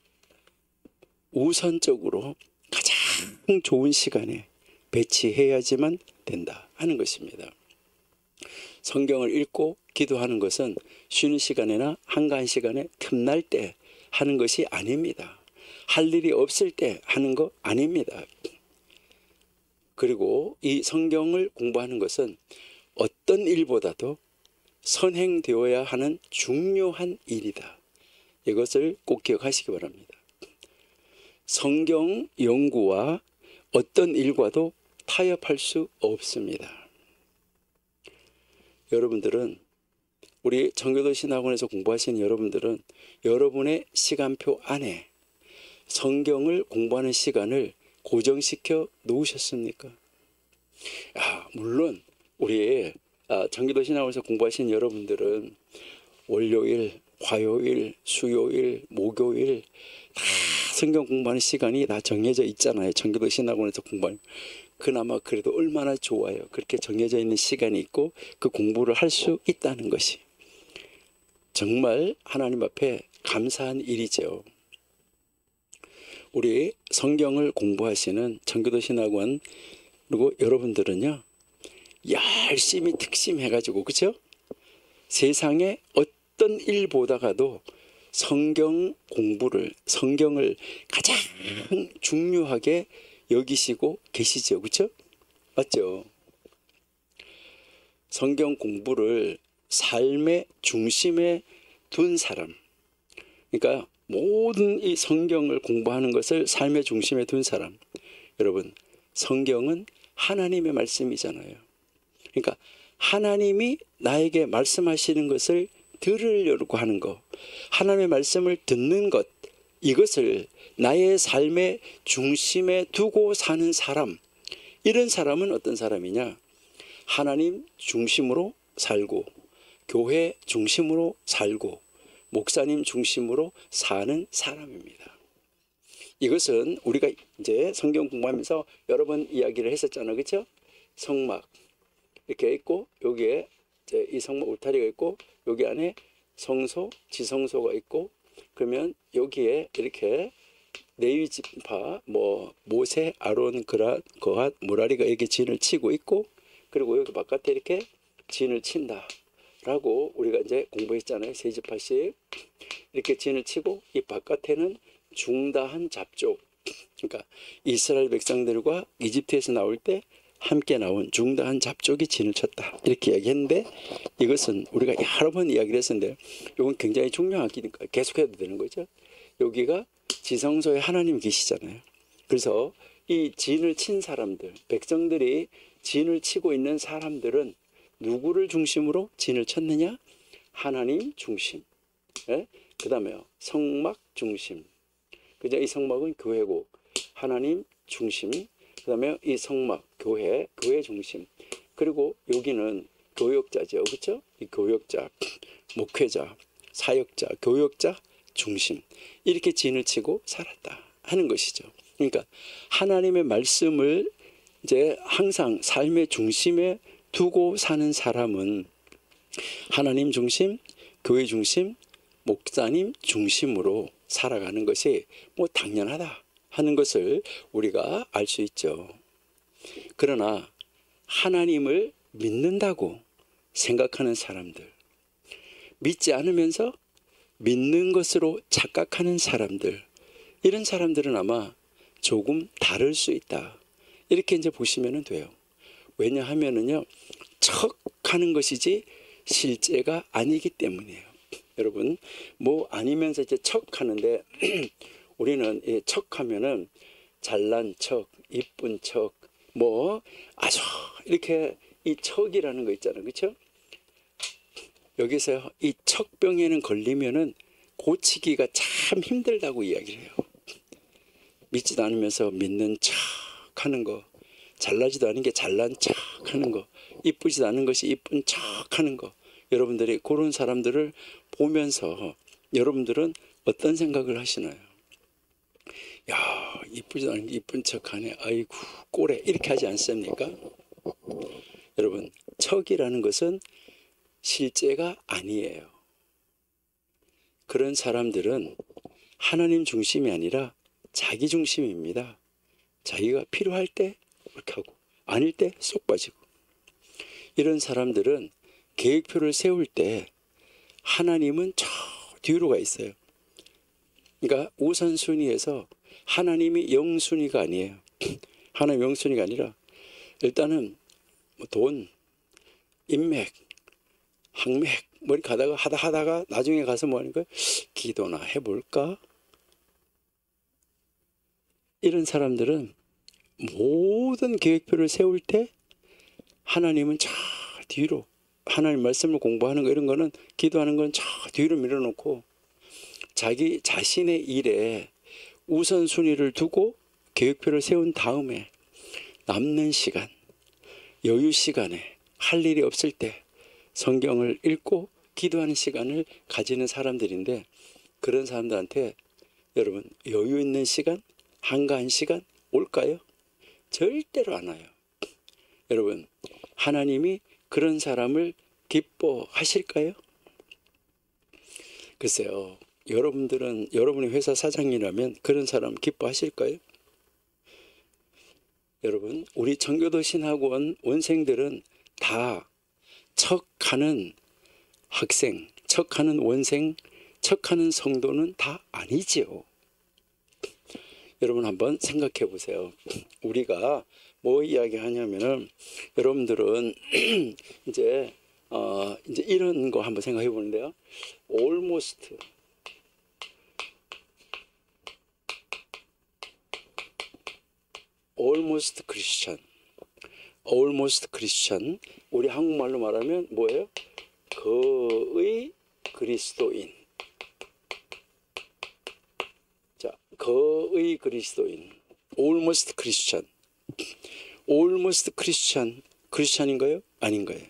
우선적으로 가장 좋은 시간에 배치해야지만 된다 하는 것입니다. 성경을 읽고 기도하는 것은 쉬는 시간이나 한가한 시간에 틈날 때 하는 것이 아닙니다. 할 일이 없을 때 하는 거 아닙니다. 그리고 이 성경을 공부하는 것은 어떤 일보다도 선행되어야 하는 중요한 일이다. 이것을 꼭 기억하시기 바랍니다. 성경 연구와 어떤 일과도 타협할 수 없습니다. 여러분들은, 우리 정교도 신학원에서 공부하시는 여러분들은 여러분의 시간표 안에 성경을 공부하는 시간을 고정시켜 놓으셨습니까? 물론 우리 정교도 신학원에서 공부하시는 여러분들은 월요일, 화요일, 수요일, 목요일 다 성경 공부하는 시간이 다 정해져 있잖아요. 정교도 신학원에서 공부하는. 그나마 그래도 얼마나 좋아요. 그렇게 정해져 있는 시간이 있고 그 공부를 할 수 있다는 것이 정말 하나님 앞에 감사한 일이죠. 우리 성경을 공부하시는 정교도 신학원, 그리고 여러분들은요, 열심히 특심해가지고, 그죠? 세상에 어떤 일보다가도 성경 공부를, 성경을 가장 중요하게 여기시고 계시죠. 그렇죠? 맞죠? 성경 공부를 삶의 중심에 둔 사람, 그러니까 모든 이 성경을 공부하는 것을 삶의 중심에 둔 사람, 여러분, 성경은 하나님의 말씀이잖아요. 그러니까 하나님이 나에게 말씀하시는 것을 들으려고 하는 것, 하나님의 말씀을 듣는 것, 이것을 나의 삶의 중심에 두고 사는 사람, 이런 사람은 어떤 사람이냐? 하나님 중심으로 살고, 교회 중심으로 살고, 목사님 중심으로 사는 사람입니다. 이것은 우리가 이제 성경 공부하면서 여러 번 이야기를 했었잖아요. 그렇죠? 성막 이렇게 있고, 여기에 이제 이 성막 울타리가 있고, 여기 안에 성소, 지성소가 있고, 그러면 여기에 이렇게 레위 지파, 모세, 아론, 거핫, 무라리가 이렇게 진을 치고 있고, 그리고 여기 바깥에 이렇게 진을 친다라고 우리가 이제 공부했잖아요. 세 지파씩 이렇게 진을 치고, 이 바깥에는 중다한 잡족, 그러니까 이스라엘 백성들과 이집트에서 나올 때 함께 나온 중다한 잡족이 진을 쳤다, 이렇게 이야기했는데, 이것은 우리가 여러 번 이야기를 했었는데 이건 굉장히 중요하니까 계속해도 되는 거죠. 여기가 지성소에 하나님 계시잖아요. 그래서 이 진을 친 사람들, 백성들이 진을 치고 있는 사람들은 누구를 중심으로 진을 쳤느냐? 하나님 중심. 그 다음에 성막 중심. 그죠? 이 성막은 교회고, 하나님 중심, 그다음에 이 성막, 교회 중심, 그리고 여기는 교역자죠, 그렇죠? 이 교역자, 목회자, 사역자, 교역자 중심, 이렇게 진을 치고 살았다 하는 것이죠. 그러니까 하나님의 말씀을 이제 항상 삶의 중심에 두고 사는 사람은 하나님 중심, 교회 중심, 목사님 중심으로 살아가는 것이 뭐 당연하다 하는 것을 우리가 알 수 있죠. 그러나 하나님을 믿는다고 생각하는 사람들, 믿지 않으면서 믿는 것으로 착각하는 사람들, 이런 사람들은 아마 조금 다를 수 있다, 이렇게 이제 보시면 돼요. 왜냐하면은요, 척하는 것이지 실제가 아니기 때문이에요. 여러분, 뭐 아니면서 이제 척하는데 우리는 이 척하면은 잘난 척, 이쁜 척, 뭐 아주 이렇게 이 척이라는 거 있잖아요, 그렇죠? 여기서 이 척병에는 걸리면은 고치기가 참 힘들다고 이야기를 해요. 믿지도 않으면서 믿는 척 하는 거, 잘나지도 않은 게 잘난 척 하는 거, 이쁘지도 않은 것이 이쁜 척 하는 거, 여러분들이 그런 사람들을 보면서 여러분들은 어떤 생각을 하시나요? 야, 이쁘지도 않은 게 이쁜 척 하네, 아이고 꼴에, 이렇게 하지 않습니까? 여러분, 척이라는 것은 실제가 아니에요. 그런 사람들은 하나님 중심이 아니라 자기 중심입니다. 자기가 필요할 때 그렇게 하고 아닐 때 쏙 빠지고. 이런 사람들은 계획표를 세울 때 하나님은 저 뒤로 가 있어요. 그러니까 우선순위에서 하나님이 영순위가 아니에요. 하나님 영순위가 아니라 일단은 뭐 돈, 인맥, 항맥 뭐 이렇게 하다가 나중에 가서 뭐 하는 거예요? 기도나 해볼까? 이런 사람들은 모든 계획표를 세울 때 하나님은 저 뒤로, 하나님 말씀을 공부하는 거 이런 거는, 기도하는 건 저 뒤로 밀어놓고 자기 자신의 일에 우선순위를 두고 계획표를 세운 다음에 남는 시간, 여유 시간에 할 일이 없을 때 성경을 읽고 기도하는 시간을 가지는 사람들인데, 그런 사람들한테 여러분 여유 있는 시간, 한가한 시간 올까요? 절대로 안 와요. 여러분, 하나님이 그런 사람을 기뻐하실까요? 글쎄요, 여러분이 회사 사장이라면 그런 사람 기뻐하실까요? 여러분, 우리 청교도 신학원 원생들은 다 척하는 학생, 척하는 원생, 척하는 성도는 다 아니지요. 여러분 한번 생각해 보세요. 우리가 뭐 이야기하냐면은, 여러분들은 이제 이런 거 한번 생각해 보는데요. almost Christian. 우리 한국말로 말하면 뭐예요? 거의 그리스도인. 자, 거의 그리스도인. almost Christian. 크리스찬인가요? 아닌가요?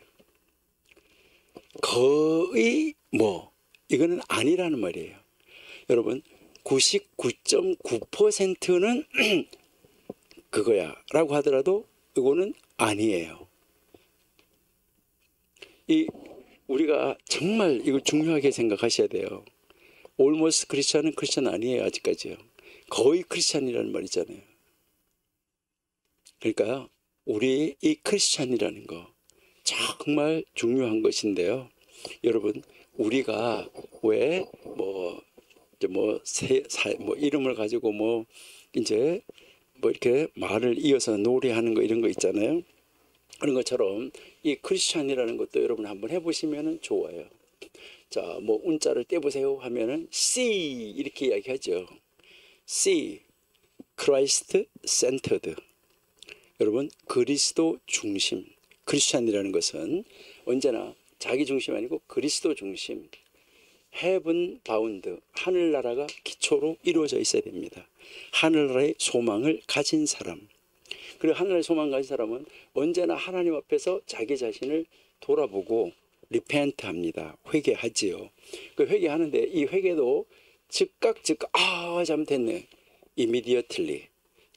거의 뭐, 이거는 아니라는 말이에요. 여러분, 99.9%는 그거야 라고 하더라도 이거는 아니에요. 우리가 정말 이거 중요하게 생각하셔야 돼요. almost 크리스찬은 크리스찬 아니에요. 아직까지요. 거의 크리스찬이라는 말이잖아요. 그러니까 우리 이 크리스찬이라는 거 정말 중요한 것인데요. 여러분, 우리가 왜 이름을 가지고 이제 이렇게 말을 이어서 노래하는 거 이런 거 있잖아요. 그런 것처럼 이 크리스찬이라는 것도 여러분 한번 해보시면 좋아요. 자, 뭐 운자를 떼보세요 하면은 C 이렇게 이야기하죠. C, Christ centered. 여러분, 그리스도 중심. 크리스찬이라는 것은 언제나 자기 중심 아니고 그리스도 중심. heaven bound, 하늘나라가 기초로 이루어져 있어야 됩니다. 하늘나라의 소망을 가진 사람. 그리고 하늘나라의 소망을 가진 사람은 언제나 하나님 앞에서 자기 자신을 돌아보고 리펜트합니다. 회개하지요. 그 회개하는데 이 회개도 즉각 잘못했네. immediately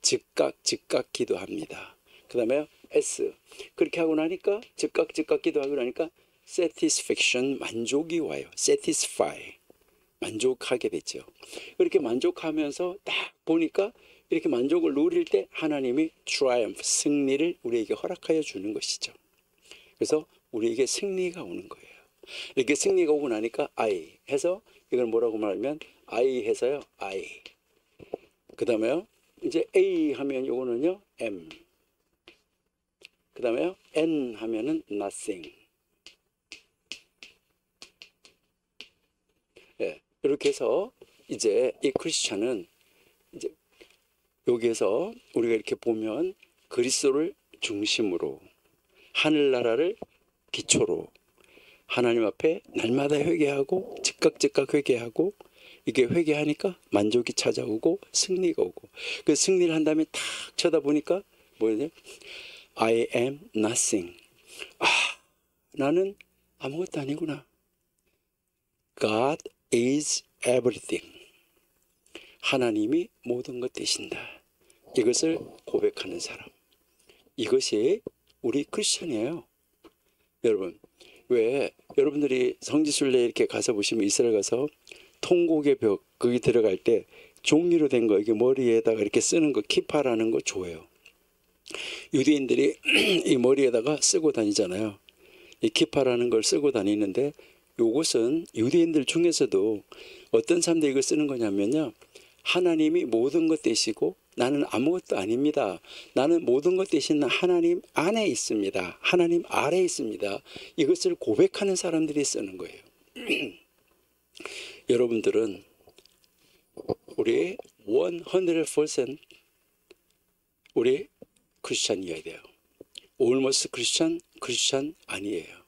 즉각 기도합니다. 그 다음에 S 그렇게 하고 나니까 즉각 기도하고 나니까 satisfaction 만족이 와요. satisfy 만족하게 됐죠. 그렇게 만족하면서 딱 보니까 이렇게 만족을 누릴 때 하나님이 triumph 승리를 우리에게 허락하여 주는 것이죠. 그래서 우리에게 승리가 오는 거예요. 이렇게 승리가 오고 나니까 I 해서 이걸 뭐라고 말하면 I 해서요. I 그 다음에요. 이제 A 하면 요거는요. M 그 다음에요. N 하면은 nothing. 예, 이렇게 해서 이제 이 크리스찬은 이제 여기에서 우리가 이렇게 보면 그리스도를 중심으로 하늘나라를 기초로 하나님 앞에 날마다 회개하고 즉각 회개하고 이게 회개하니까 만족이 찾아오고 승리가 오고 그 승리를 한 다음에 탁 쳐다보니까 뭐냐? I am nothing. 나는 아무것도 아니구나. God is everything. 하나님이 모든 것 되신다. 이것을 고백하는 사람. 이것이 우리 크리스천이에요. 여러분, 왜 여러분들이 성지순례 이렇게 가서 보시면 이스라엘 가서 통곡의 벽 거기 들어갈 때 종이로 된 거 이게 머리에다가 이렇게 쓰는 거 키파라는 거 줘요. 유대인들이 이 머리에다가 쓰고 다니잖아요. 이 키파라는 걸 쓰고 다니는데 이것은 유대인들 중에서도 어떤 사람들이 이걸 쓰는 거냐면요. 하나님이 모든 것 되시고 나는 아무것도 아닙니다. 나는 모든 것 되신 하나님 안에 있습니다. 하나님 아래에 있습니다. 이것을 고백하는 사람들이 쓰는 거예요. 여러분들은 우리 100% 우리 크리스찬이어야 돼요. almost 크리스찬 아니에요.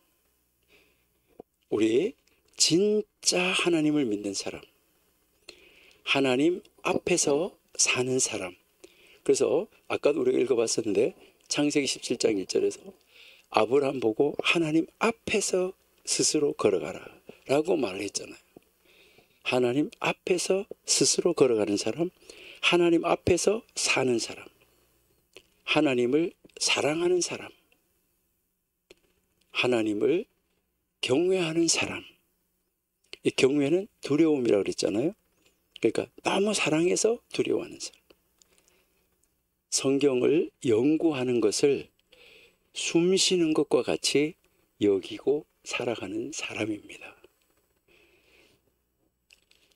우리 진짜 하나님을 믿는 사람, 하나님 앞에서 사는 사람. 그래서 아까도 우리가 읽어봤었는데 창세기 17장 1절에서 아브라함 보고 하나님 앞에서 스스로 걸어가라 라고 말을 했잖아요. 하나님 앞에서 스스로 걸어가는 사람, 하나님 앞에서 사는 사람, 하나님을 사랑하는 사람, 하나님을 경외하는 사람. 이 경외는 두려움이라고 그랬잖아요. 그러니까 너무 사랑해서 두려워하는 사람. 성경을 연구하는 것을 숨 쉬는 것과 같이 여기고 살아가는 사람입니다.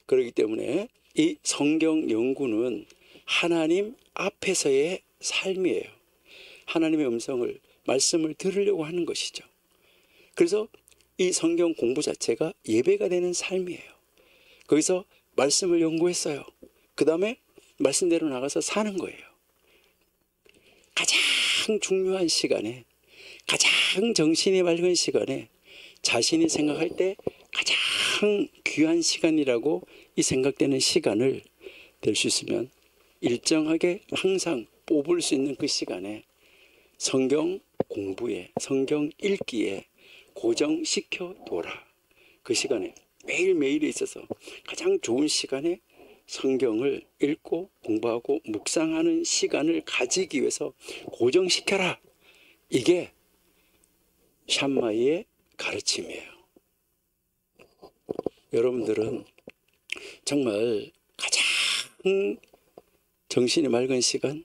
그렇기 때문에 이 성경 연구는 하나님 앞에서의 삶이에요. 하나님의 음성을, 말씀을 들으려고 하는 것이죠. 그래서 이 성경 공부 자체가 예배가 되는 삶이에요. 거기서 말씀을 연구했어요. 그 다음에 말씀대로 나가서 사는 거예요. 가장 중요한 시간에, 가장 정신이 맑은 시간에 자신이 생각할 때 가장 귀한 시간이라고 이 생각되는 시간을 될 수 있으면 일정하게 항상 뽑을 수 있는 그 시간에 성경 공부에, 성경 읽기에 고정시켜 둬라. 그 시간에 매일매일에 있어서 가장 좋은 시간에 성경을 읽고 공부하고 묵상하는 시간을 가지기 위해서 고정시켜라. 이게 샴마이의 가르침이에요. 여러분들은 정말 가장 정신이 맑은 시간,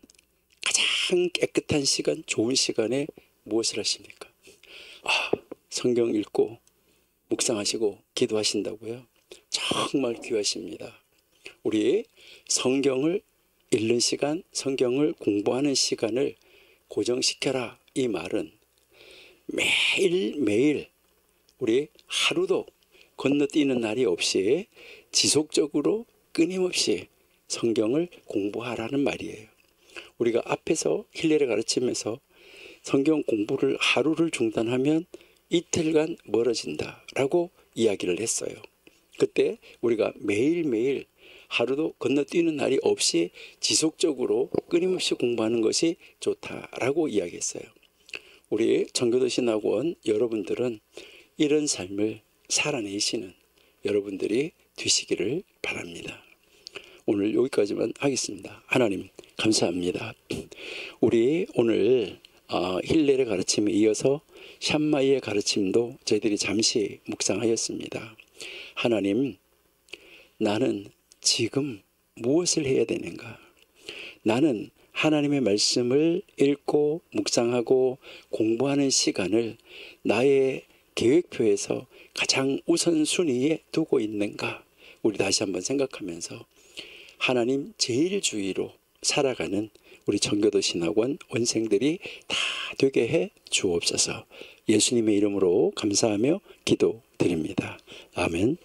가장 깨끗한 시간, 좋은 시간에 무엇을 하십니까? 성경 읽고 묵상하시고 기도하신다고요? 정말 귀하십니다. 우리 성경을 읽는 시간, 성경을 공부하는 시간을 고정시켜라. 이 말은 매일매일 우리 하루도 건너뛰는 날이 없이 지속적으로 끊임없이 성경을 공부하라는 말이에요. 우리가 앞에서 힐레를 가르치면서 성경 공부를 하루를 중단하면 이틀간 멀어진다라고 이야기를 했어요. 그때 우리가 매일매일 하루도 건너뛰는 날이 없이 지속적으로 끊임없이 공부하는 것이 좋다라고 이야기했어요. 우리 청교도 신학원 여러분들은 이런 삶을 살아내시는 여러분들이 되시기를 바랍니다. 오늘 여기까지만 하겠습니다. 하나님 감사합니다. 우리 오늘 힐렐의 가르침에 이어서 샴마이의 가르침도 저희들이 잠시 묵상하였습니다. 하나님, 나는 지금 무엇을 해야 되는가? 나는 하나님의 말씀을 읽고 묵상하고 공부하는 시간을 나의 계획표에서 가장 우선순위에 두고 있는가? 우리 다시 한번 생각하면서 하나님 제일주의로 살아가는 우리 청교도 신학원 원생들이 다 되게 해 주옵소서. 예수님의 이름으로 감사하며 기도드립니다. 아멘.